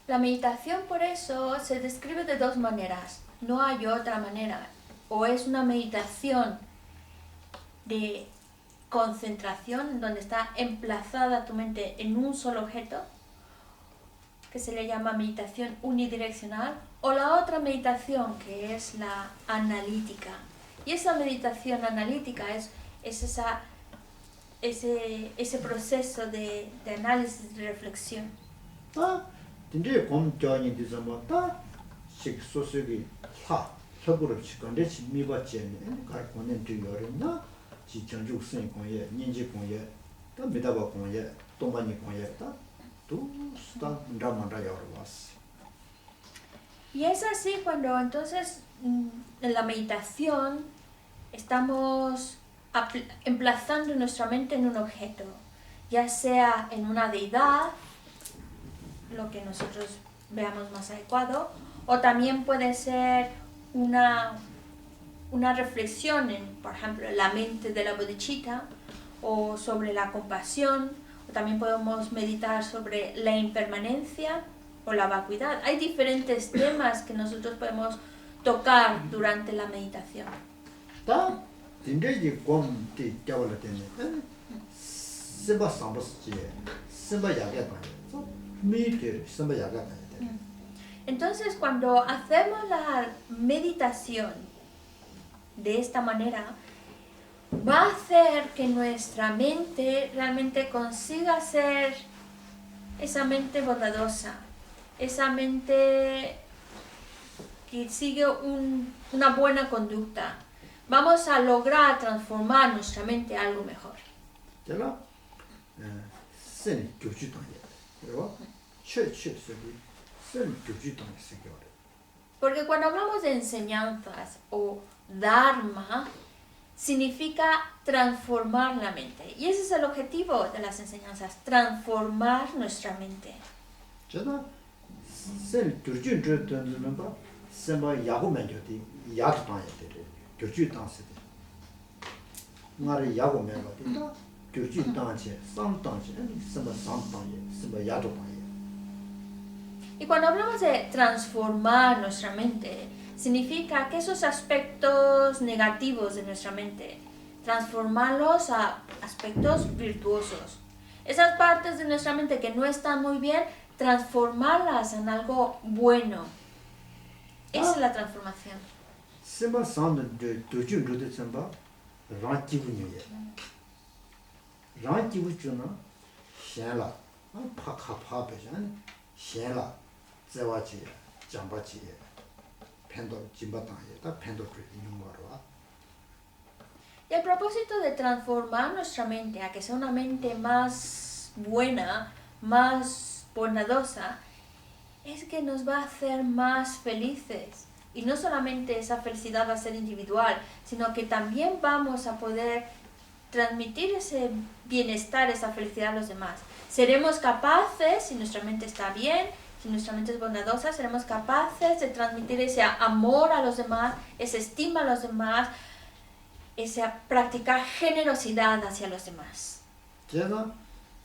La meditación por eso se describe de dos maneras, no hay otra manera. O es una meditación de concentración, donde está emplazada tu mente en un solo objeto, que se le llama meditación unidireccional, o la otra meditación que es la analítica. Y esa meditación analítica es ese proceso de análisis, de reflexión. 딘데 곰자니 디자마다 식소식이 사 협으로 치건데 미바체네 갈고는 뒤열이나 지정주 수행 공예 인지 공예 또 미다바 공예 동반이 공예다 또 스타 ndamanda yorwas. Y es así cuando entonces en la meditación estamos emplazando nuestra mente en un objeto, ya sea en una deidad, lo que nosotros veamos más adecuado, o también puede ser una reflexión en, por ejemplo, la mente de la bodhicitta, o sobre la compasión, o también podemos meditar sobre la impermanencia o la vacuidad. Hay diferentes temas que nosotros podemos tocar durante la meditación. 다 딘데지 곰티 깨월되네. 세바 삼버스지 세바 야게다. 미게 세바 야게다. Entonces, cuando hacemos la meditación de esta manera, va a hacer que nuestra mente realmente consiga ser esa mente bondadosa, esa mente que sigue una buena conducta. Vamos a lograr transformar nuestra mente a algo mejor. 제가 sen 교주당이야. 그리고 sen 교주당이 생겨요. Porque cuando hablamos de enseñanzas o dharma, significa transformar la mente. Y ese es el objetivo de las enseñanzas, transformar nuestra mente. 제가 sen 교주들은 봐. 세마 야고면저디 야도당이야 돼. 교주당세대. 나를 야고면거든요. 교주당체, 상당체, 세마 상당이, 세마 야도당이. Y cuando hablamos de transformar nuestra mente, significa que esos aspectos negativos de nuestra mente, transformarlos a aspectos virtuosos. Esas partes de nuestra mente que no están muy bien, transformarlas en algo bueno. Esa es la transformación. Simba Sand Dujun Rudu Simba, Rankibu Nye. Rankibu Chuna, Shenla, Paka Papajan, Shenla, Zewachi, Jambachi, Pendo Jimbataye, Pendo Yungwarwa. Y el propósito de transformar nuestra mente a que sea una mente más buena, más bondadosa, es que nos va a hacer más felices. Y no solamente esa felicidad va a ser individual, sino que también vamos a poder transmitir ese bienestar, esa felicidad a los demás. Seremos capaces, si nuestra mente está bien, si nuestra mente es bondadosa, seremos capaces de transmitir ese amor a los demás, esa estima a los demás, esa practicar generosidad hacia los demás. 제가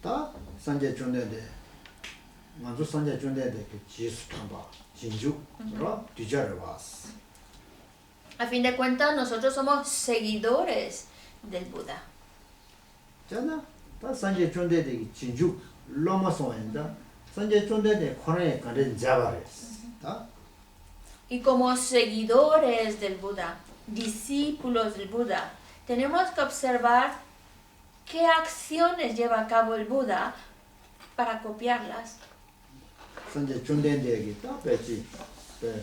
다 산제 존대데 먼저 산제 존대데 그 지수 탐바 진주 그러 뒤자를 왔어. A fin de cuentas, nosotros somos seguidores del Buda. 제가 다 산제 존대데 진주 로마소엔다 산제 존대데 코너에 가는 자바레스. 다 Y como seguidores del Buda, discípulos del Buda, tenemos que observar qué acciones lleva a cabo el Buda para copiarlas. 산제 존대데 다 배지 배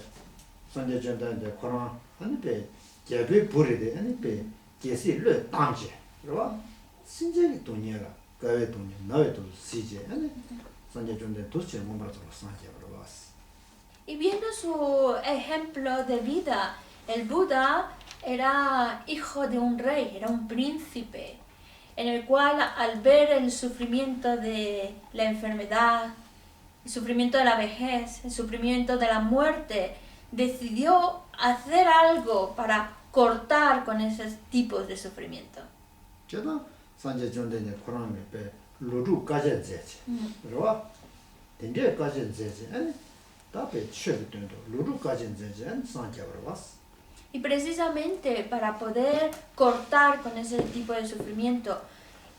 산제 존대데 코너 아니 배 제비 부리데 아니 배 제시를 당제 그러 신제기 돈이라 가외 돈이 나외 돈 시제 아니 산제 존대 도시 몸으로 산제 그러왔어. Y viendo su ejemplo de vida, el Buda era hijo de un rey, era un príncipe, en el cual al ver el sufrimiento de la enfermedad, el sufrimiento de la vejez, el sufrimiento de la muerte, decidió hacer algo para cortar con esos tipos de sufrimiento. 제가 산제 존대네 코로나에 배 루루 가제제지 그러와 된제 가제제지 아니 답에 취해도 루루 가제제지 아니 산제 그러왔어. Y precisamente para poder cortar con ese tipo de sufrimiento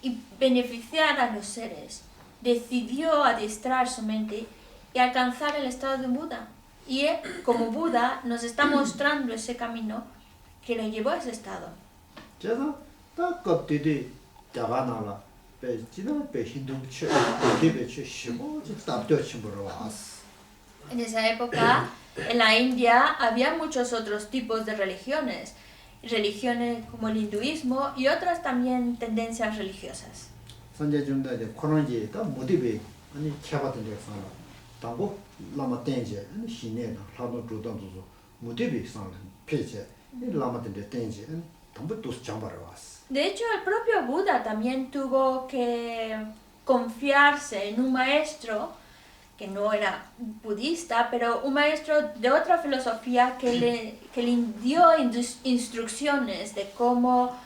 y beneficiar a los seres, decidió adiestrar su mente y alcanzar el estado de Buda. Y él, como Buda, nos está mostrando ese camino que le llevó a ese estado. 제가 딱 갑디디 자가나라 배 지나 배 힌두치 디베치 시고 답도 침으로 왔어. En esa época, en la India, había muchos otros tipos de religiones. Religiones como el hinduismo y otras también tendencias religiosas. 산제 존대데 코로나지 다 모디베 아니 캬바던 데 살아. 당고 라마 땡제 아니 신내나 하도 조던도 모디베 살아. 페제 이 라마던 데 땡제 당부 또 장바로 왔어. De hecho, el propio Buda también tuvo que confiarse en un maestro que no era budista, pero un maestro de otra filosofía que le dio instrucciones de cómo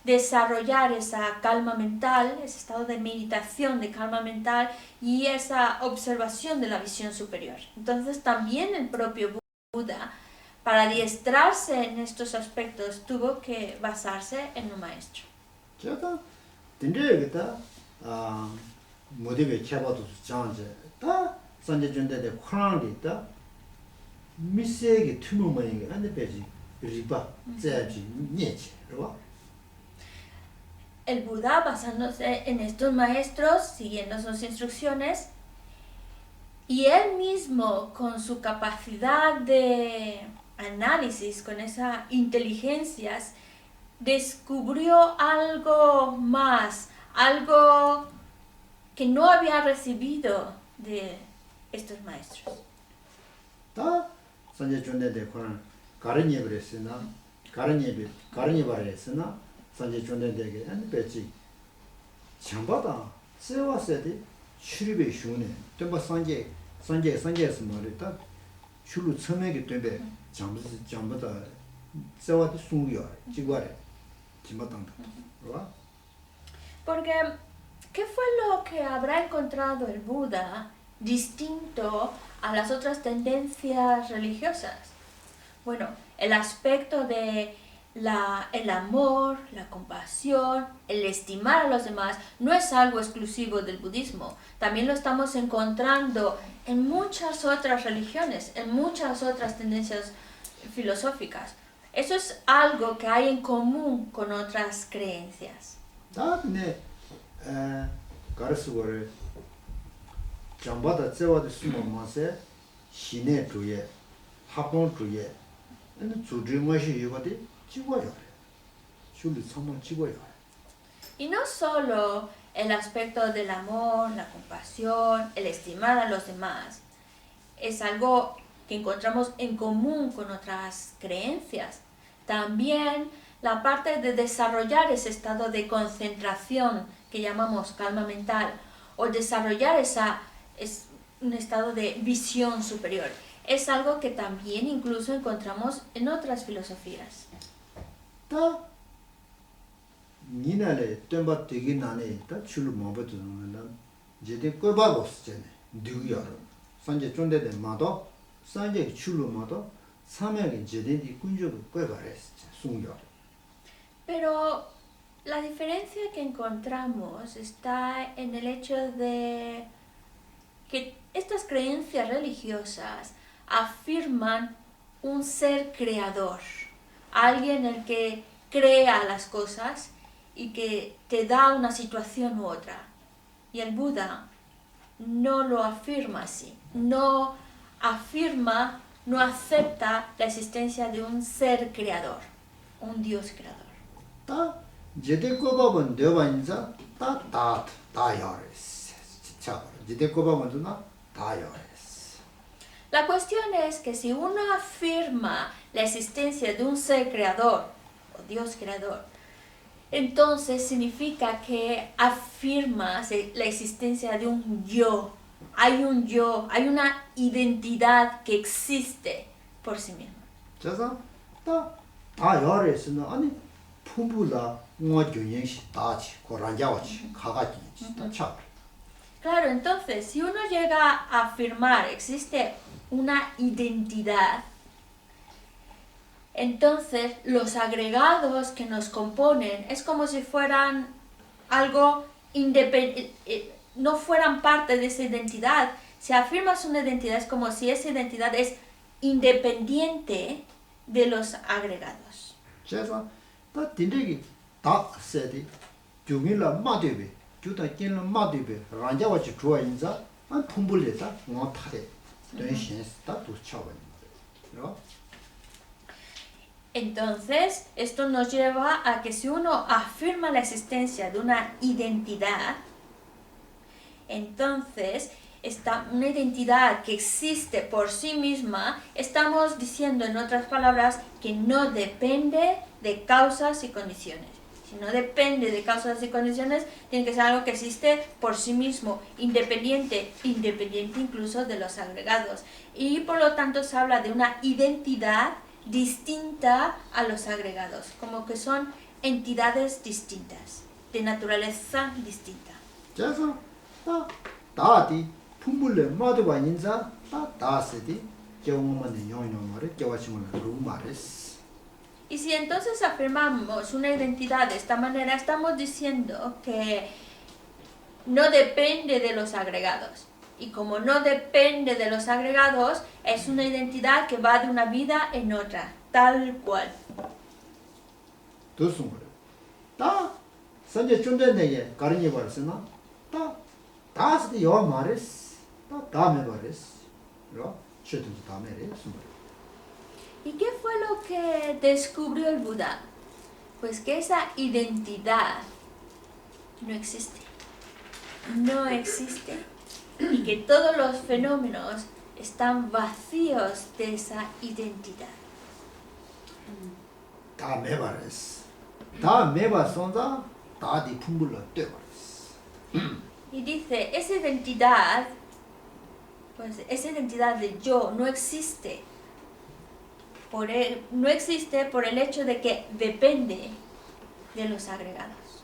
desarrollar esa calma mental, ese estado de meditación, de calma mental y esa observación de la visión superior. Entonces también el propio Buda, para adiestrarse en estos aspectos, tuvo que basarse en un maestro. 제가 딘데게다 모디베 캬바도 장제 다 산제 존대데 코로나리다 미세게 투모마이게 안데 베지 리바 제지 니치 그러와. El Buda, basándose en estos maestros, siguiendo sus instrucciones, y él mismo, con su capacidad de análisis, con esas inteligencias, descubrió algo más, algo que no había recibido de estos maestros. 다 산제 존대데 코로나 가르니브레스나 가르니바레스나 산제 존대데게 안데 베지 장바다 세와세데 출입에 쉬우네. 또 산제에서 말했다. 출루 처음에게 되게 장보다 세와도 숨겨 지구아래 지마땅다. ¿verdad? Porque, ¿qué fue lo que habrá encontrado el Buda distinto a las otras tendencias religiosas? Bueno, el aspecto de el amor, la compasión, el estimar a los demás no es algo exclusivo del budismo. También lo estamos encontrando en muchas otras religiones, en muchas otras tendencias filosóficas. Eso es algo que hay en común con otras creencias. Y no solo el aspecto del amor, la compasión, el estimar a los demás, es algo que encontramos en común con otras creencias. También la parte de desarrollar ese estado de concentración que llamamos calma mental, o desarrollar un estado de visión superior, es algo que también incluso encontramos en otras filosofías. Pero la diferencia que encontramos está en el hecho de que estas creencias religiosas afirman un ser creador, alguien el que crea las cosas y que te da una situación u otra. Y el Buda no lo afirma así, no acepta la existencia de un ser creador, un Dios creador. La cuestión es que si uno afirma la existencia de un ser creador, o Dios creador, entonces significa que afirmas la existencia de un yo. Hay un yo, hay una identidad que existe por sí misma. Claro, entonces, si uno llega a afirmar existe una identidad, entonces los agregados que nos componen es como si fueran algo independiente, no fueran parte de esa identidad. Si afirmas una identidad es como si esa identidad es independiente de los agregados. Entonces, esto nos lleva a que si uno afirma la existencia de una identidad, entonces una identidad que existe por sí misma, estamos diciendo en otras palabras que no depende de causas y condiciones. Si no depende de causas y condiciones, tiene que ser algo que existe por sí mismo, independiente incluso de los agregados. Y por lo tanto se habla de una identidad distinta a los agregados, como que son entidades distintas, de naturaleza distinta. Y si entonces afirmamos una identidad de esta manera, estamos diciendo que no depende de los agregados. Y como no depende de los agregados, es una identidad que va de una vida en otra, tal cual. ¿Y qué fue lo que descubrió el Buda? Pues que esa identidad no existe. No existe. Y que todos los fenómenos están vacíos de esa identidad. Y dice, esa identidad de yo no existe. No existe por el hecho de que depende de los agregados.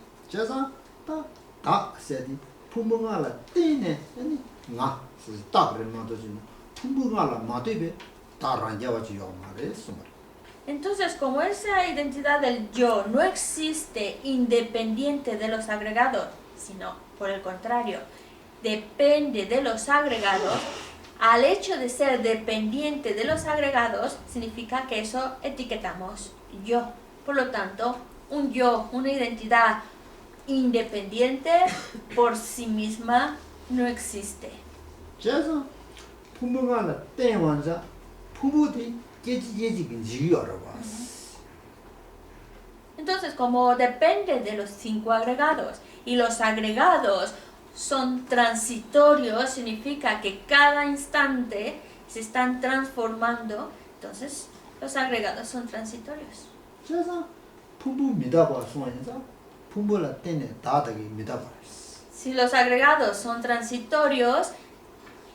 Entonces, como esa identidad del yo no existe independiente de los agregados, sino por el contrario, depende de los agregados, al hecho de ser dependiente de los agregados, significa que eso etiquetamos yo. Por lo tanto, un yo, una identidad independiente por sí misma no existe. 그래서 부모가 때만자 부모들이 깨지게 지어라 봐. Entonces, como depende de los 5 agregados y los agregados son transitorios, significa que cada instante se están transformando, entonces los agregados son transitorios. 그래서 부모 믿어봐 소원이자 부모라 때네 다다게 믿어봐. Si los agregados son transitorios,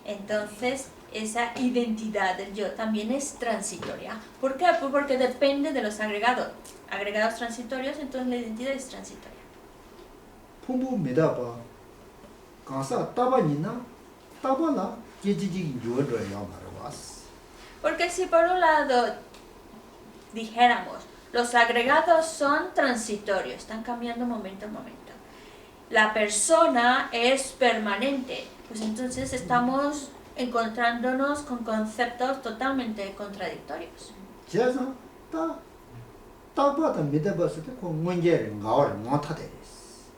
entonces esa identidad del yo también es transitoria. ¿Por qué? Pues porque depende de los agregados. Agregados transitorios, entonces la identidad es transitoria. 부모 믿어봐. 가서 따바니나 따바나 깨지게 요어야 말아. Porque si por un lado dijéramos, los agregados son transitorios, están cambiando momento a momento. La persona es permanente, pues entonces estamos encontrándonos con conceptos totalmente contradictorios. 그래서 따바다 믿어봤을 때 그 문제를 가오를 못 하대.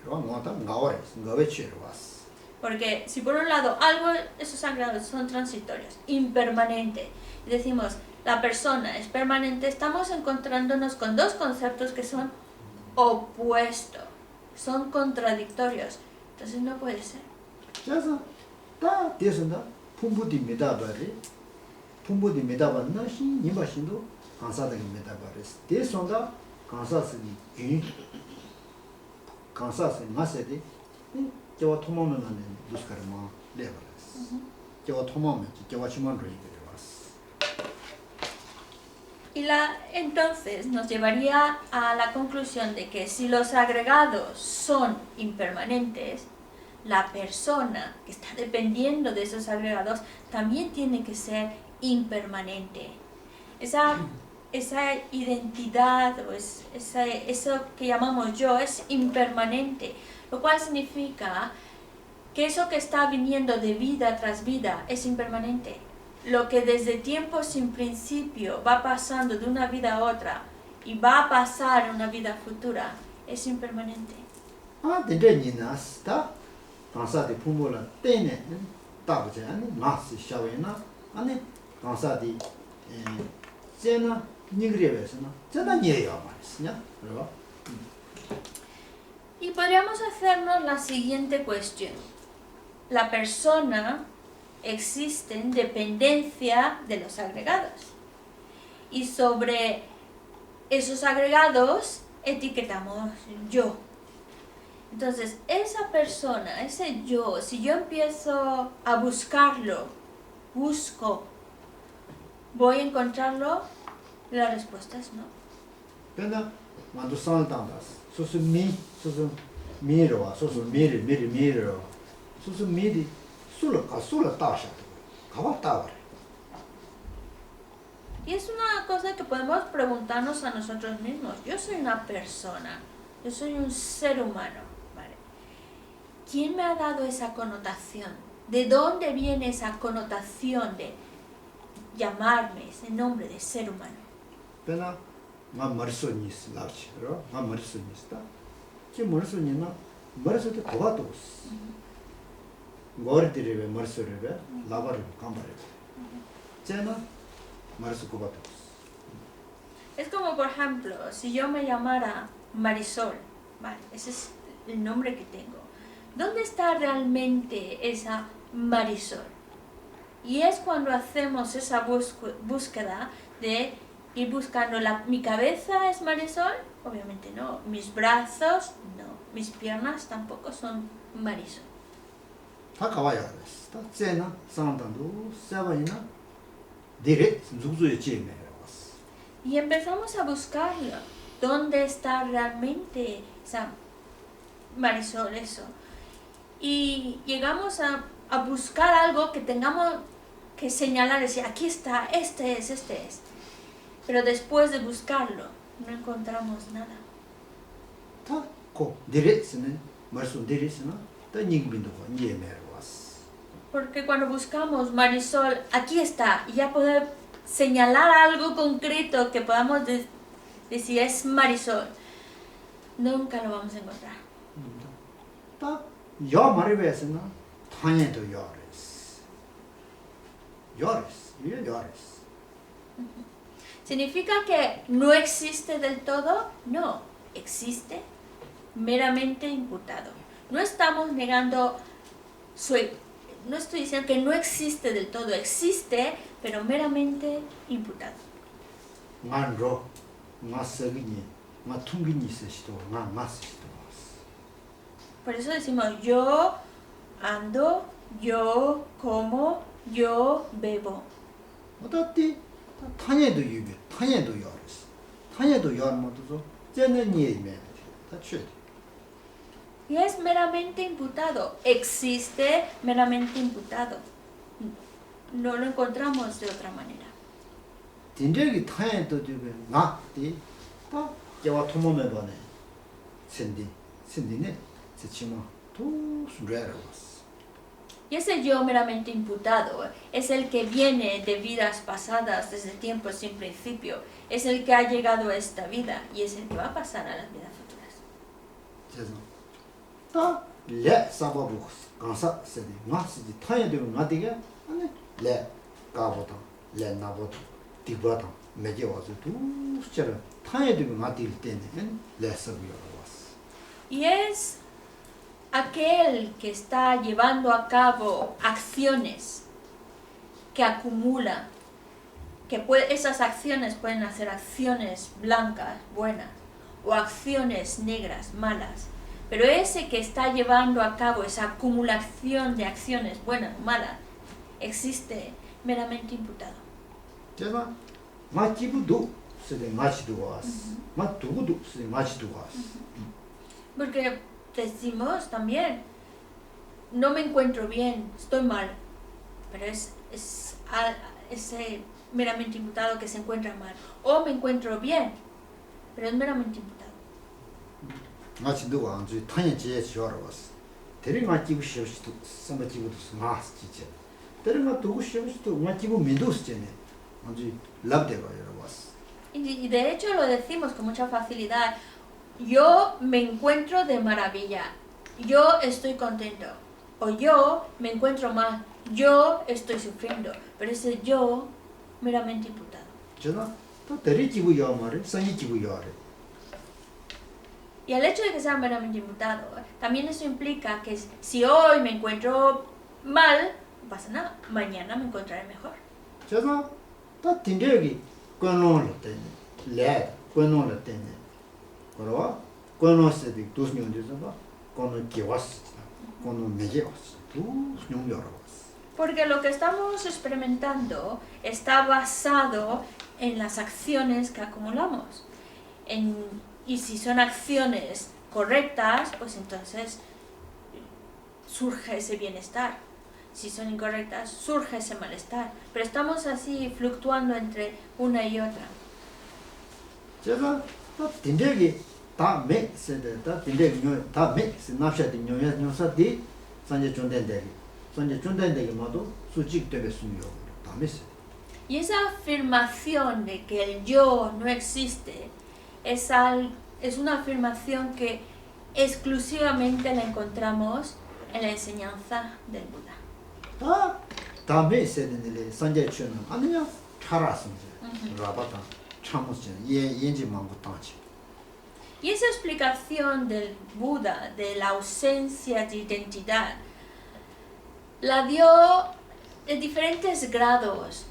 그거 못 하면 가오를 거베 치러 왔어. Porque si por un lado algo, esos agregados son transitorios, impermanente, y decimos la persona es permanente, estamos encontrándonos con dos conceptos que son opuestos, son contradictorios, entonces no puede ser. 그래서 다 대선다 풍부디 믿어봐리 풍부디 믿어봤나 신 이마신도 간사되게 믿어봐리스 대선다 간사스니 균 간사스 마세디 저와 토모면 안에 무스카르마 레버레스 저와 토모면 저와 치만로 이거레스. Y entonces nos llevaría a la conclusión de que si los agregados son impermanentes, la persona que está dependiendo de esos agregados también tiene que ser impermanente. Esa identidad o eso que llamamos yo es impermanente, lo cual significa que eso que está viniendo de vida tras vida es impermanente. Lo que desde tiempo sin principio va pasando de una vida a otra y va a pasar a una vida futura es impermanente. 데데니나스다 간사디 풍부라 때네 따부지 아니 마스 샤웨나 아니 간사디 제나 니그레베스나 제나 니에요 말이야. 그래요? Y podríamos hacernos la siguiente cuestión. La persona existe en dependencia de los agregados. Y sobre esos agregados etiquetamos yo. Entonces, esa persona, ese yo, si yo empiezo a buscarlo, ¿voy a encontrarlo? La respuesta es no. 근데 만두 산단다스 소스 미로와 소스 미로 소스 미디 술을 따셔 가봐 따버려. Y es una cosa que podemos preguntarnos a nosotros mismos. Yo soy una persona, yo soy un ser humano, ¿vale? ¿Quién me ha dado esa connotación? ¿De dónde viene esa connotación de llamarme ese nombre de ser humano? 근데 나 머릿속이스 나지. 그러? 나 머릿속이스다. 그 머릿속이나 머릿속에 고바도 머리들이 머릿속에 라바를 감바를. 제나 머릿속 고바도. Es como, por ejemplo, si yo me llamara Marisol, vale, ese es el nombre que tengo. ¿Dónde está realmente esa Marisol? Y es cuando hacemos esa búsqueda de ir buscando mi cabeza es Marisol, obviamente no, mis brazos no, mis piernas tampoco son Marisol. 다 가봐야 돼. 다 제나 산단도 세바이나 디레 누구의 지메라고. Y empezamos a buscarlo. ¿Dónde está realmente esa Marisol, eso? Y llegamos a buscar algo que tengamos que señalar, decir, aquí está, este es. pero después de buscarlo, no encontramos nada. 다 고, 디레스네, 말씀 디레스나, 다 닝빈도가 니에메르와스. Porque cuando buscamos Marisol, aquí está, y ya poder señalar algo concreto que podamos decir es Marisol, nunca lo vamos a encontrar. 다 야 말이베스나, 타녀도 야레스. 야레스, 이게 야레스. ¿Significa que no existe del todo? No, existe meramente imputado. No estamos negando no estoy diciendo que no existe del todo, existe, pero meramente imputado. 만로, 마서기니, 마퉁기니 세시도, 마마시도. Por eso decimos yo ando, yo como, yo bebo. 어떻게 타녀도 유비, 타녀도 야레스. 타녀도 야르모도 쟤는 니에메. 다 취해. Y es meramente imputado, existe meramente imputado. No lo encontramos de otra manera. 딘저기 타녀도 유비, 나디, 다 제가 토모메 바네. 신디네. 세치마 또 수레라스. Y ese yo meramente imputado es el que viene de vidas pasadas desde tiempos sin principio, es el que ha llegado a esta vida y es el que va a pasar a las vidas futuras. 그래서 다레 사바부 간사 세디 마스디 타야되고 나디게 아니 레 가보다 레 나보다 디바다 메게 와서 두 수처럼 타야되고 나딜 때는 레 서비어 왔어. Y es aquel que está llevando a cabo acciones que acumula, esas acciones pueden hacer acciones blancas, buenas, o acciones negras, malas, pero ese que está llevando a cabo esa acumulación de acciones buenas o malas, existe meramente imputado. 제가 마치부도 세디 마치도 왔어. 마두고도 세디 마치도 왔어. Porque decimos también, no me encuentro bien, estoy mal, pero es ese meramente imputado que se encuentra mal. O me encuentro bien, pero es meramente imputado. 마치도가 아주 타녀지에 지어러 왔어. 대리 마치고 싶어도 삼마치고도 마스 지체. 대리 마두고 싶어도 마치고 민도스제네. 아주 랍데가 여러 왔어. Y de hecho lo decimos con mucha facilidad. Yo me encuentro de maravilla, yo estoy contento, o yo me encuentro mal, yo estoy sufriendo, pero ese yo meramente imputado. 제가 또 대리지고 여 말에 상이지고 여래. Y el hecho de que sea meramente imputado, también eso implica que si hoy me encuentro mal, no pasa nada, mañana me encontraré mejor. 제가 또 딘데기 권론을 때네. 레 권론을 때네. 그러와 권론세디 두스뇽데서 봐. 권론 기왔어. 권론 메게 왔어. 두스뇽 여러 왔어. Porque lo que estamos experimentando está basado en las acciones que acumulamos. Y si son acciones correctas, pues entonces surge ese bienestar. Si son incorrectas, surge ese malestar. Pero estamos así fluctuando entre una y otra. 제가 또 딘데기 다메 세데다 딘데기 다메 스납샤디 뇨사디 산제 존덴데기 산제 존덴데기 모두 수직되게 숨요 다메세. Y esa afirmación de que el yo no existe es una afirmación que exclusivamente la encontramos en la enseñanza del Buda. 다메 세데네 산제 촌은 아니야 차라스인지 라바타 참으신 예인지 망고 땅지. Y esa explicación del Buda de la ausencia de identidad la dio en diferentes grados,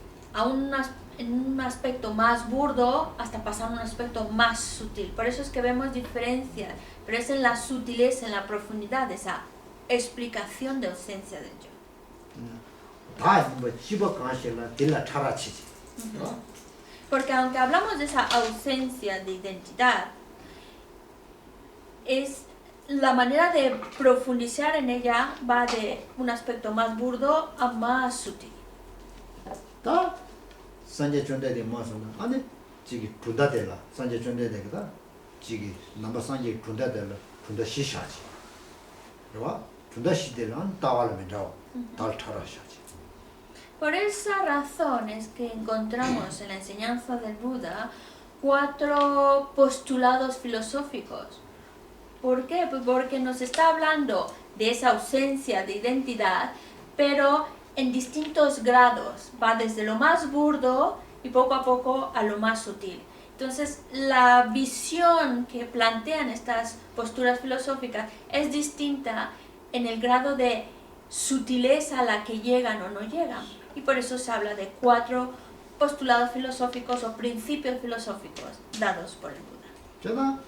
en un aspecto más burdo hasta pasar a un aspecto más sutil. Por eso es que vemos diferencias, pero es en la sutileza, en la profundidad de esa explicación de ausencia del yo. Porque aunque hablamos de esa ausencia de identidad, es la manera de profundizar en ella va de un aspecto más burdo a más sutil. 다 산제 존재의 모습은 아니 지기 분다되라 산제 존재되거다 지기 넘버 산제 분다되라 분다 시샤지 그러와 분다 시대란 따와르면서 달 타라샤지. Por esa razón es que encontramos en la enseñanza del Buda 4 postulados filosóficos. ¿Por qué? Pues porque nos está hablando de esa ausencia de identidad, pero en distintos grados. Va desde lo más burdo y poco a poco a lo más sutil. Entonces, la visión que plantean estas posturas filosóficas es distinta en el grado de sutileza a la que llegan o no llegan. Y por eso se habla de 4 postulados filosóficos o principios filosóficos dados por el Buda. 제가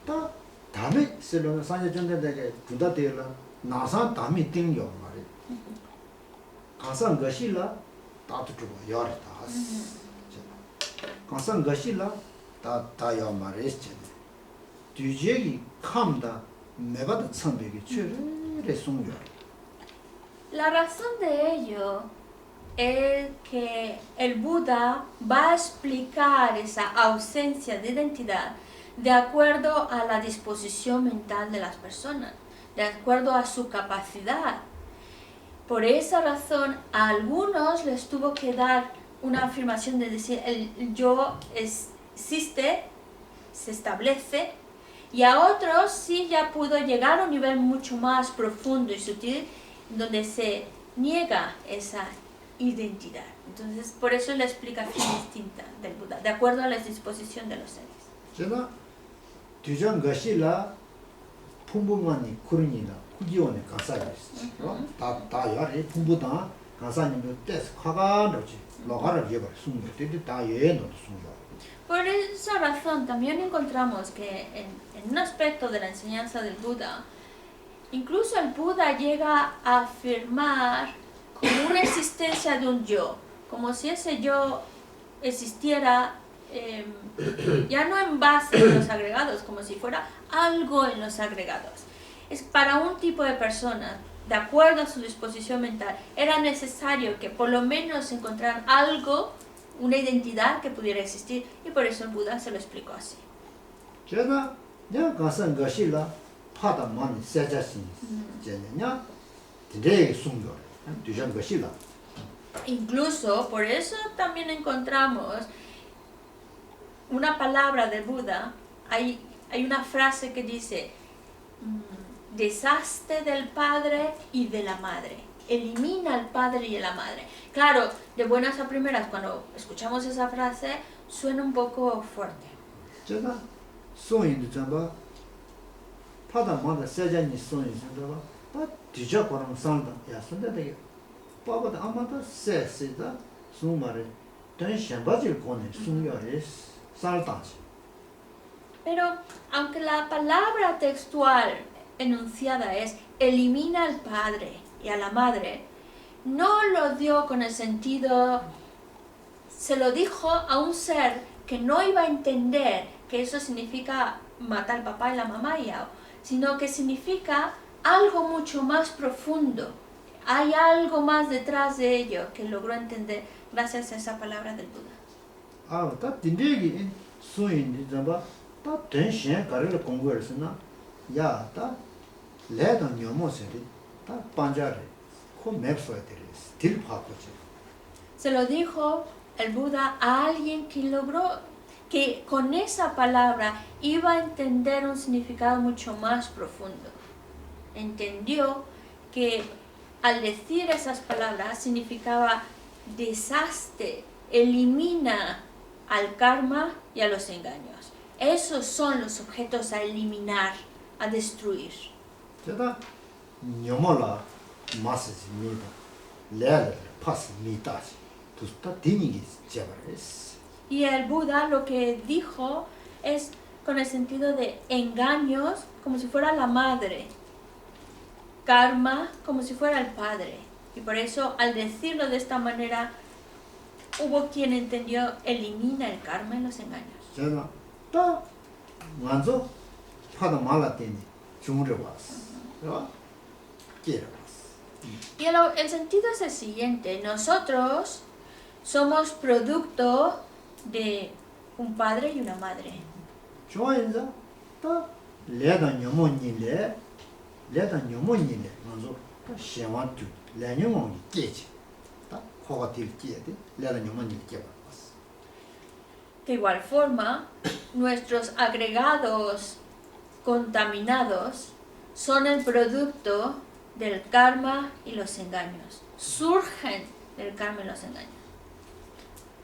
또 다음에 실로 산제 존재되게 분다되라 나사 다음에 띵요 말이. 가상 것이라 다투고 열다. 가상 것이라 다다요 말이지. 뒤지기 감다 매바다 선배기 최를 송요. La razón de ello es que el Buda va a explicar esa ausencia de identidad de acuerdo a la disposición mental de las personas, de acuerdo a su capacidad. Por esa razón, a algunos les tuvo que dar una afirmación de decir el yo existe, se establece, y a otros sí ya pudo llegar a un nivel mucho más profundo y sutil donde se niega esa identidad. Entonces, por eso la explicación distinta del Buda, de acuerdo a la disposición de los seres. 제가 뒤전 것이라 풍부만이 그러니라 후기원의 가사였지. 다 열이 풍부다 가사님도 때스 화가로지 로가를 llevar 숨을 다 예노도 숨을. Por esa razón también encontramos que en un aspecto de la enseñanza del Buda, incluso el Buda llega a afirmar como una existencia de un yo, como si ese yo existiera ya no en base a los agregados, como si fuera algo en los agregados. Es para un tipo de persona, de acuerdo a su disposición mental, era necesario que por lo menos encontraran algo, una identidad que pudiera existir, y por eso el Buda se lo explicó así. 제가 내가 가선 것이라 파다 많이 세자신 제냐 되게 숨겨 뒤전 것이라. Incluso por eso también encontramos una palabra del Buda, hay una frase que dice deshazte del padre y de la madre, elimina al padre y a la madre. Claro, de buenas a primeras cuando escuchamos esa frase suena un poco fuerte. 제가 소인도 잡아 파다 많이 세자니 소인 잡아 다 뒤져 버는 산다 야 선대되게 빠바다 아마도 세세다 숨말에 tensión 바질 거네 숨겨에 살다지. Pero aunque la palabra textual enunciada es elimina al padre y a la madre, no lo dio con el sentido, se lo dijo a un ser que no iba a entender que eso significa matar al papá y la mamá, sino que significa algo mucho más profundo. Hay algo más detrás de ello que logró entender gracias a esa palabra del Buda. 아, 다 딘데기 소인이 잡아 다 tensión 가르를 공부했으나 야, 다 레도 녀모세리 다 반자리 코 맵서야 되리 스틸 파고지. Se lo dijo el Buda a alguien que logró que con esa palabra iba a entender un significado mucho más profundo. Entendió que al decir esas palabras significaba deshazte, elimina al karma y a los engaños. Esos son los objetos a eliminar, a destruir. 제가 녀모라 마스지 미다 레를 파스 미다지 두스타 디니기 제바레스. Y el Buda lo que dijo es con el sentido de engaños como si fuera la madre, karma como si fuera el padre. Y por eso al decirlo de esta manera hubo quien entendió elimina el karma y los engaños. 제가 다 완전 파다 말라테니 주무려 왔어. 그래서 quiero Y el sentido es el siguiente: nosotros somos producto de un padre y una madre. 좋아인자 다 레다 녀모니래 레다 녀모니래 먼저 시험한테 레녀몽이 깨지 다 코가 될 깨지 레다 녀모니 깨봐 De igual forma, nuestros agregados contaminados son el producto del karma y los engaños. Surgen del karma y los engaños.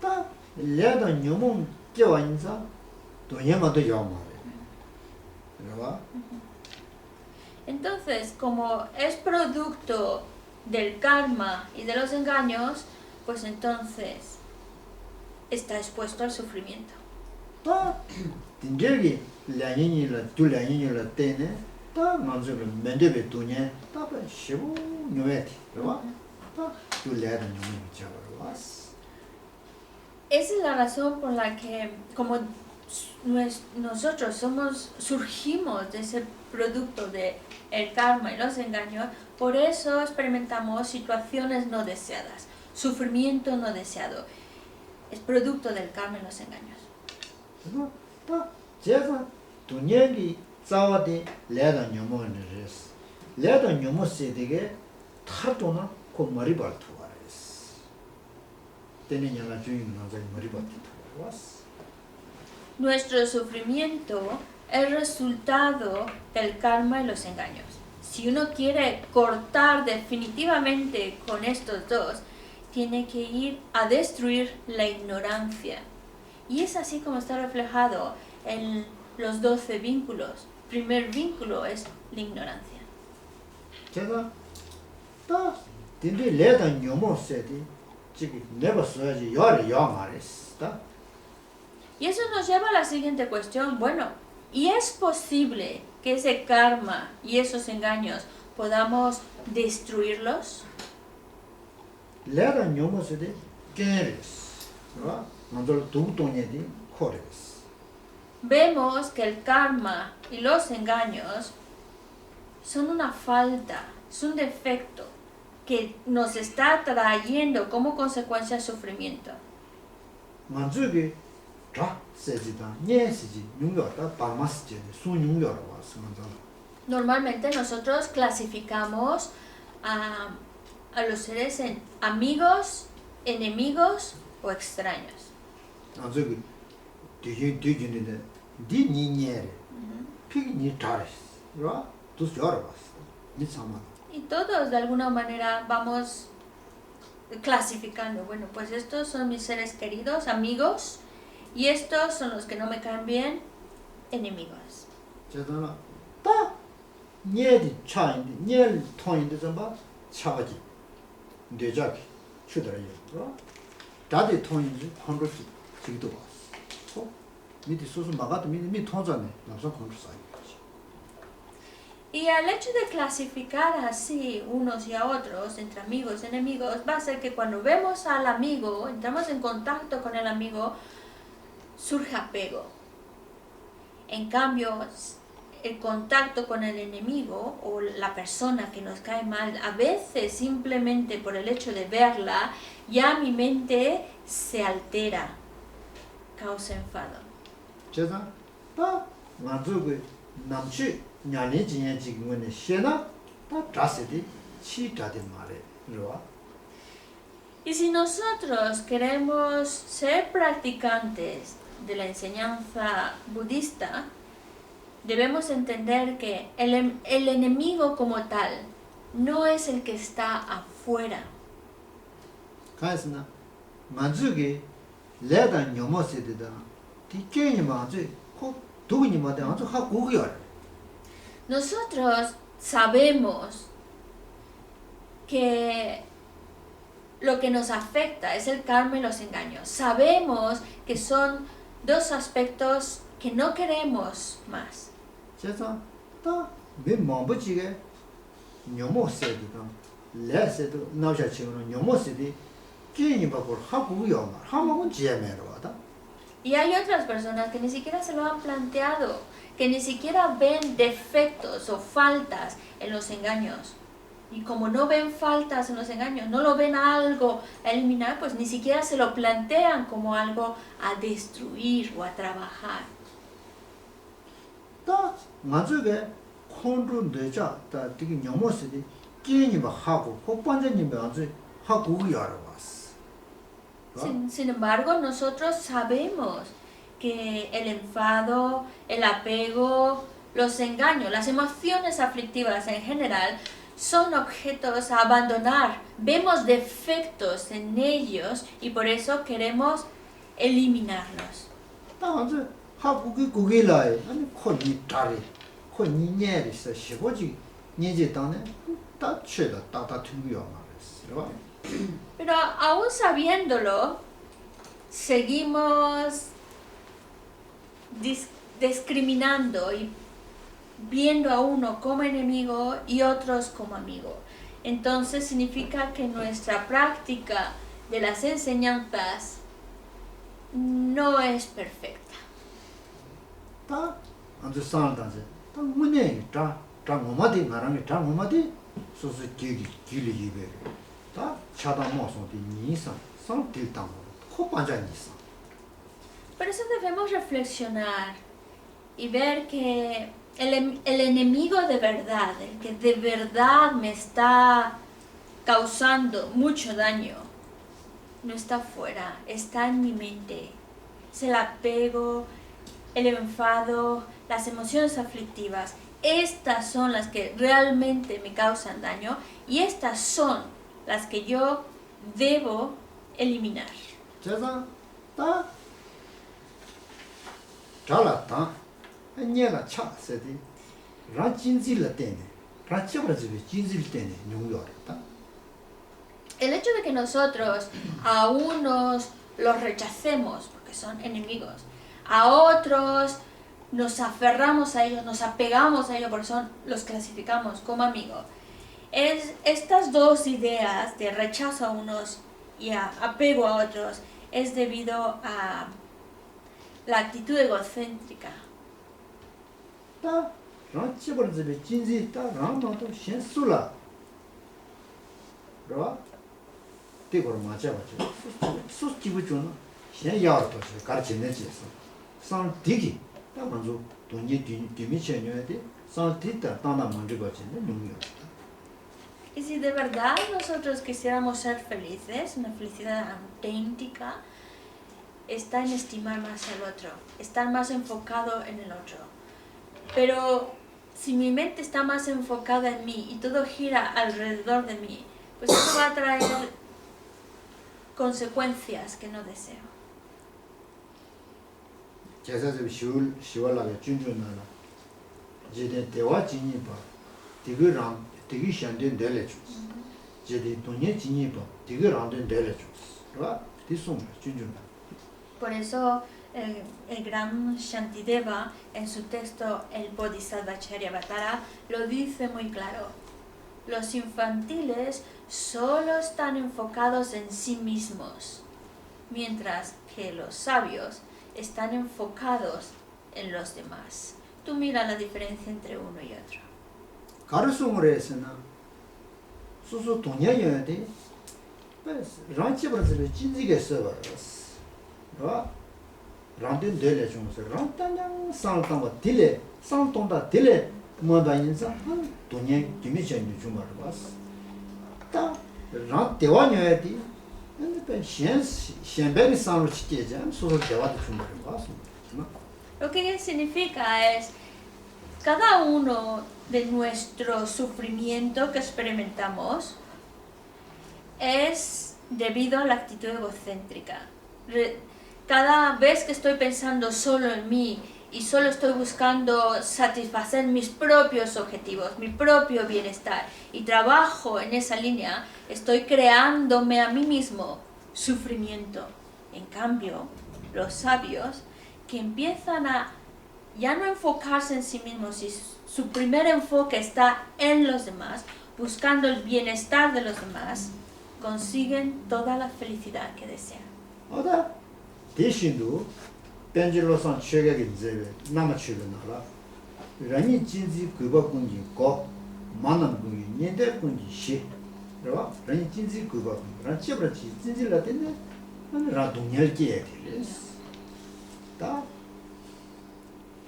다 레다 녀몽 깨와인자 도녀마도 요마래 그러봐 Entonces, como es producto del karma y de los engaños, pues entonces está expuesto al sufrimiento. 다 딘저기 량인이라 둘량인이라 때네 다 만족을 맨데베 도냐 다 쉬고 녀외티 그러봐 다 둘래다 녀몽 깨와 Esa es la razón por la que, como nosotros surgimos de ese producto de el karma y los engaños, por eso experimentamos situaciones no deseadas, sufrimiento no deseado. Es producto del karma y los engaños. 다 제가 돈얘기 싸워대 레다 녀모는레스 레다 녀모세되게 타도나 고 머리 발투와레스 때는야가 주인 나자 머리 발투와스 Nuestro sufrimiento es resultado del karma y los engaños. Si uno quiere cortar definitivamente con estos dos, tiene que ir a destruir la ignorancia. Y es así como está reflejado en los 12 vínculos. El primer vínculo es la ignorancia. 제가 다 딘데 레다 녀모세디 지금 내가 써야지 요래 요 말했어 다 Y eso nos lleva a la siguiente cuestión. Bueno, ¿y es posible que ese karma y esos engaños podamos destruirlos? 레다 녀모세디 깨레스 그러봐 먼저 두동네디 코레스 Vemos que el karma y los engaños son una falta, es un defecto que nos está trayendo como consecuencia sufrimiento. 만족이 다 세지다 녀세지 융여다 바마스제 수융여라 와서 먼저 Normalmente nosotros clasificamos a los seres en amigos, enemigos o extraños. 만족이 뒤진데 니니녀레 피니 타레스 그러봐 두 여러 봤어 니 참아 Y todos de alguna manera vamos clasificando, bueno, pues estos son mis seres queridos, amigos, y estos son los que no me caen bien, enemigos. 제가 다 녀디 차인데 녀 통인데 좀 봐. 차가지. 뇌작이 추더라요. 다들 통인지 한국이 지기도 봐. 소 밑에 소소 막아도 밑 통자네. 남성 컨트롤 사이. Y al hecho de clasificar así unos y a otros, entre amigos y enemigos, va a ser que cuando vemos al amigo, entramos en contacto con el amigo, surge apego. En cambio, el contacto con el enemigo o la persona que nos cae mal, a veces simplemente por el hecho de verla, ya mi mente se altera, causa enfado. 제가 다 만족의 남치 냐니 지냐 지금은 시나 다 다세디 치다데 말에 그러와 Y si nosotros queremos ser practicantes de la enseñanza budista, debemos entender que el enemigo como tal no es el que está afuera. 가스나 만족의 레다 녀모세데다 디케니 만족 코 도그니 마데 아주 하고요 Nosotros sabemos que lo que nos afecta es el karma y los engaños. Sabemos que son dos aspectos que no queremos más. 제가 다 맨몸부지게 녀모세데다 레세도 나오셔치고는 녀모세데 게니 바고 하고요 말 하면 지에메로다 Y hay otras personas que ni siquiera se lo han planteado, que ni siquiera ven defectos o faltas en los engaños. Y como no ven faltas en los engaños, no lo ven algo a eliminar, pues ni siquiera se lo plantean como algo a destruir o a trabajar. 다 맞으게 콘로 내자 다 되게 녀모스디 끼니바 하고 혹반전님이 아주 하고 알아봤어. Sin embargo, nosotros sabemos que el enfado, el apego, los engaños, las emociones aflictivas en general son objetos a abandonar. Vemos defectos en ellos y por eso queremos eliminarlos. 다 아주 하고 그게라에 아니 코니 다리 코니 녀리서 시고지 녀제 땅에 다 쳐다 다다 튕겨 말했어. Pero aún sabiéndolo, seguimos discriminando y viendo a uno como enemigo y otros como amigo. Entonces significa que nuestra práctica de las enseñanzas no es perfecta. 다 아주 산다지. 다 문에 다 뭐마디 말하는 다 뭐마디 소소 길이 이베. 다 차다 모서디 니사 산til당 코반자 니사. Por eso debemos reflexionar y ver que el enemigo de verdad, el que de verdad me está causando mucho daño, no está fuera, está en mi mente. Es el apego, el enfado, las emociones aflictivas. Estas son las que realmente me causan daño y estas son las que yo debo eliminar. 제가 다 잘았다. 아니가 차세디. 라진질을 때네. 라치버즈비 진질 때네. 용요했다. El hecho de que nosotros a unos los rechacemos porque son enemigos, a otros nos aferramos a ellos, nos apegamos a ellos porque los clasificamos como amigos, es estas dos ideas de rechazo a unos y apego a otros es debido a la actitud egocéntrica. 다 라치버즈비 진지 다 라마도 신술라. 그러 되고로 맞아봤죠. 수치부 좀 신야도 가르치는지서. 산 되기 다 먼저 돈이 뒤미쳐야 돼. 산 뒤다 따나 먼저 거지는 용요. Y si de verdad nosotros quisiéramos ser felices, una felicidad auténtica, está en estimar más al otro, estar más enfocado en el otro. Pero si mi mente está más enfocada en mí y todo gira alrededor de mí, pues eso va a traer consecuencias que no deseo. 제사집 시월라게 준준나라. 제대 대화 진입바. 디그랑 디기 샨된 데레주. 제대 돈이 진입바. 디그랑된 데레주. 그러 디송 준준나. Por eso el gran Shantideva en su texto El Bodhisattva Charyavatara lo dice muy claro. Los infantiles solo están enfocados en sí mismos, mientras que los sabios están enfocados en los demás. Tú mira la diferencia entre uno y otro. 가르송을 해서나 소소 돈이어야 돼. 란치버즈를 진지게 써버렸어. 어? 란된 데레 중에서 란탄양 상탄과 딜레 상통다 딜레 뭐다 인사 돈이 김이전이 좀 알아봤어. 란 대화녀야 돼. 근데 현배를 상으로 시키자. 소소 대화도 좀 알아봤어. Lo que significa es cada uno de nuestro sufrimiento que experimentamos es debido a la actitud egocéntrica. Cada vez que estoy pensando solo en mí y solo estoy buscando satisfacer mis propios objetivos, mi propio bienestar y trabajo en esa línea, estoy creándome a mí mismo sufrimiento. En cambio, los sabios que empiezan a ya no enfocarse en sí mismos y su primer enfoque está en los demás, buscando el bienestar de los demás, consiguen toda la felicidad que desean. 어다 대신도 벤질로선 최격이 이제 남아 출근하라. 라니 진지 그거 군지 거 만남 거기 년대 군지 시 그러봐 라니 진지 그거 라 찌브라지 진지라 된데 라 동열기에 되레스 다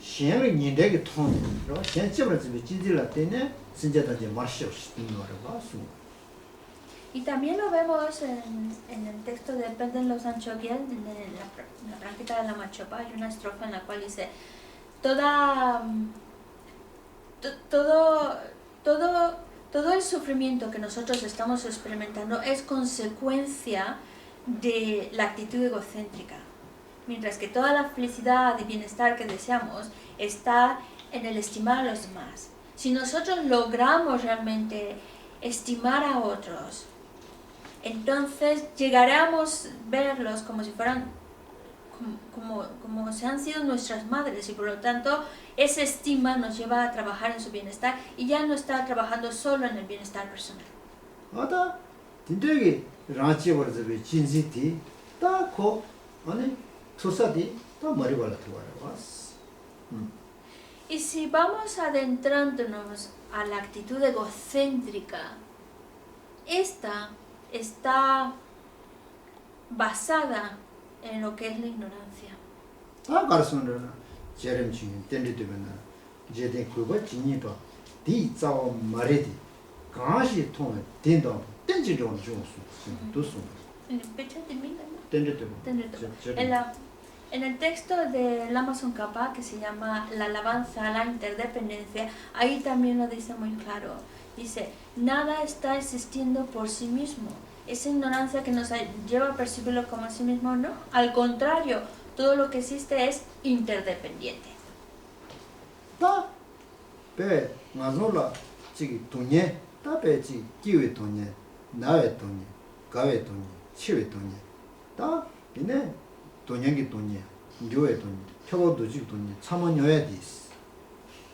시행의 년대게 통 그러봐 시행 찌브라지 진지라 된데 진짜다 이제 마셔 싶는 거를 봐수 Y también lo vemos en el texto de Penden los Anchoquiel, en la práctica de la Machopa, hay una estrofa en la cual dice todo el sufrimiento que nosotros estamos experimentando es consecuencia de la actitud egocéntrica, mientras que toda la felicidad y bienestar que deseamos está en el estimar a los demás. Si nosotros logramos realmente estimar a otros, entonces llegaremos a verlos como si fueran, como si han sido nuestras madres, y por lo tanto esa estima nos lleva a trabajar en su bienestar y ya no estar trabajando solo en el bienestar personal. 아다 진짜게 라치 버즈베 진지티 다코 아니 투사디 다 머리 발라 들어와요. Y si vamos adentrándonos a la actitud egocéntrica, esta está basada en lo que es la ignorancia. 다 가르스는 제렘 중에 땡리되면 제대 그거 진이도 디 자오 말이디 가시 통에 된다 땡지로 주스 도스 En el texto del Amazon Kappa, que se llama La alabanza a la interdependencia, ahí también lo dice muy claro. Dice, nada está existiendo por sí mismo. Esa ignorancia que nos lleva a percibirlo como sí mismo, no. Al contrario, todo lo que existe es interdependiente. 다 배, 나zor라 지기 돈에 다 배지 기회 돈에 나의 돈에 가의 돈에 치의 돈에 다 이네 돈양기 돈이야 교회 돈 표고도 지 돈이 참원여야 돼스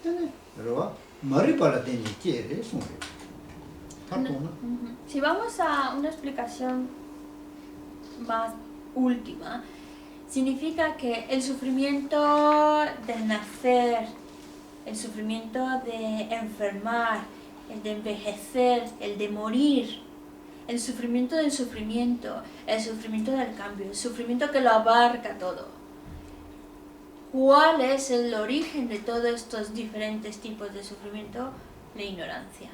되네 여러분 머리 발라 되니 께래 소리 타토나 Si vamos a una explicación más última, significa que el sufrimiento del nacer, el sufrimiento de enfermar, el de envejecer, el de morir, el sufrimiento del sufrimiento, el sufrimiento del cambio, el sufrimiento que lo abarca todo. ¿Cuál es el origen de todos estos diferentes tipos de sufrimiento? La ignorancia.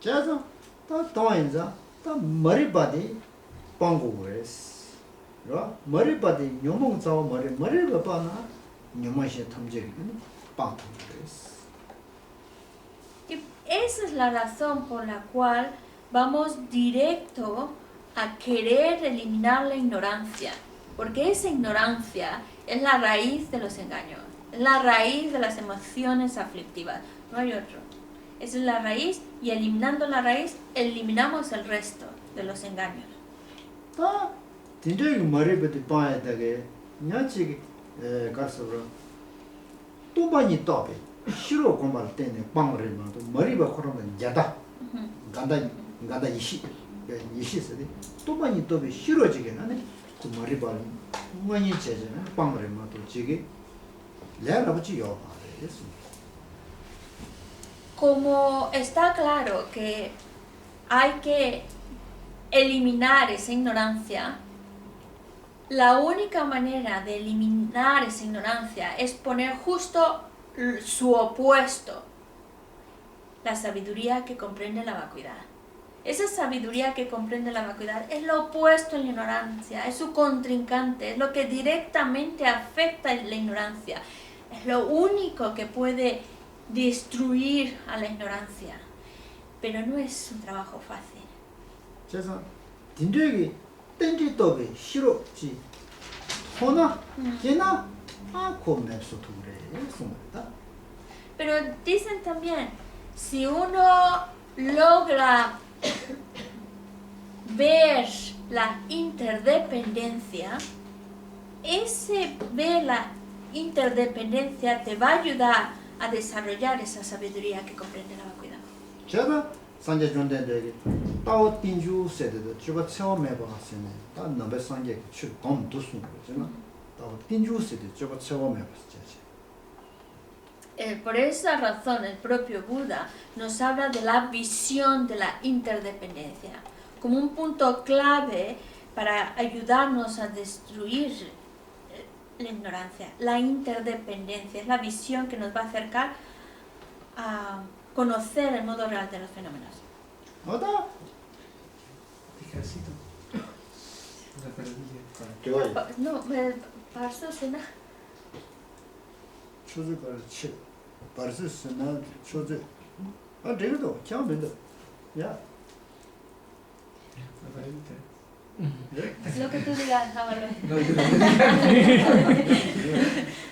그래서 다 도인자 다 머리바디 방고스 로 머리바디 녀몽자와 머리가 봐나 녀몽시 탐제기는 방고스 Y esa es la razón por la cual vamos directo a querer eliminar la ignorancia, porque esa ignorancia es la raíz de los engaños, es la raíz de las emociones aflictivas, no hay otro. Esa es la raíz y eliminando la raíz eliminamos el resto de los engaños. 다 진짜기 머리바디 봐야다게 냐치기 가서로 또 많이 떠배 싫어 고말 때네 빵을만 머리바 그러면 야다 간다 이시스데 또 많이 떠배 싫어지게 하네 그 머리바 많이 제잖아 빵을만 또 지게 내가부지 요 봐야겠어. Como está claro que hay que eliminar esa ignorancia, la única manera de eliminar esa ignorancia es poner justo su opuesto, la sabiduría que comprende la vacuidad. Esa sabiduría que comprende la vacuidad es lo opuesto a la ignorancia, es su contrincante, es lo que directamente afecta a la ignorancia, es lo único que puede destruir a la ignorancia, pero no es un trabajo fácil. 그래서 딘저기 땡지도비 싫어지 호나 얘나 아코 맵소도 그래 숨었다. Pero dicen también, si uno logra ver la interdependencia, ese ver la interdependencia te va a ayudar a desarrollar esa sabiduría que comprende la vacuidad. 제가 산제 존대되게 따오 딘주 세대도 저거 처음에 봤으네. 다 넘베 산제 출 검도 숨 거잖아. 따오 딘주 세대 저거 처음에 봤지. por esa razón el propio Buda nos habla de la visión de la interdependencia como un punto clave para ayudarnos a destruir la ignorancia. La interdependencia es la visión que nos va a acercar a conocer el modo real de los fenómenos. ¿Otra? Picasito. Una perdilla. ¿Qué vaya? No, parece cena. 초지 걸 치. 벌써 쓰나 초지. 아, 저기도 champion. 야. Una perdita. Lo que tú digas, Álvaro. No, yo no.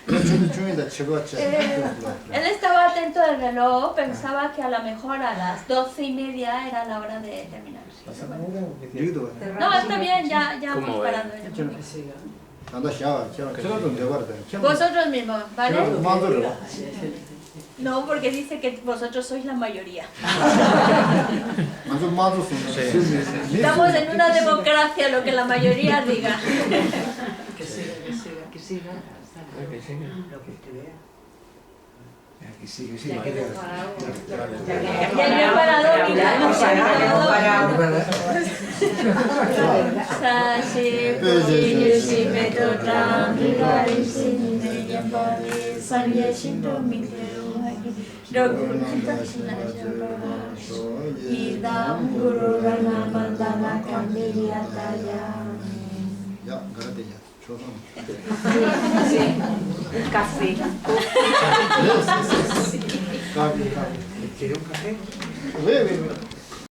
초지 중에다 치고치. Él estaba atento al reloj, pensaba que a lo mejor a las 12:30 era la hora de terminar. ¿Pasa ahora o qué tiene? 여기도. No, está bien, ya hemos ¿Cómo parado. 안다 샤워. 제가 좀 내버려. Vosotros mismos, ¿vale? 만들어. No, porque dice que vosotros sois la mayoría. 아주 맞았어. Estamos en una democracia, lo que la mayoría diga. Que siga. Que siga. Lo que te vea. Aquí sigue, sí. Ya va, que ya. hemos parado. Ya yo he parado y ya hemos parado. Sashi Puri Shimeto Tranquilari Sini Yambari Sanye Shindo Mikeu Dogu Chitashina Idam Guru Rana Mandana Kambiya Taya. 야, 가라데야. 조선. Sí, un café. 가비. ¿Quiere un café? 왜?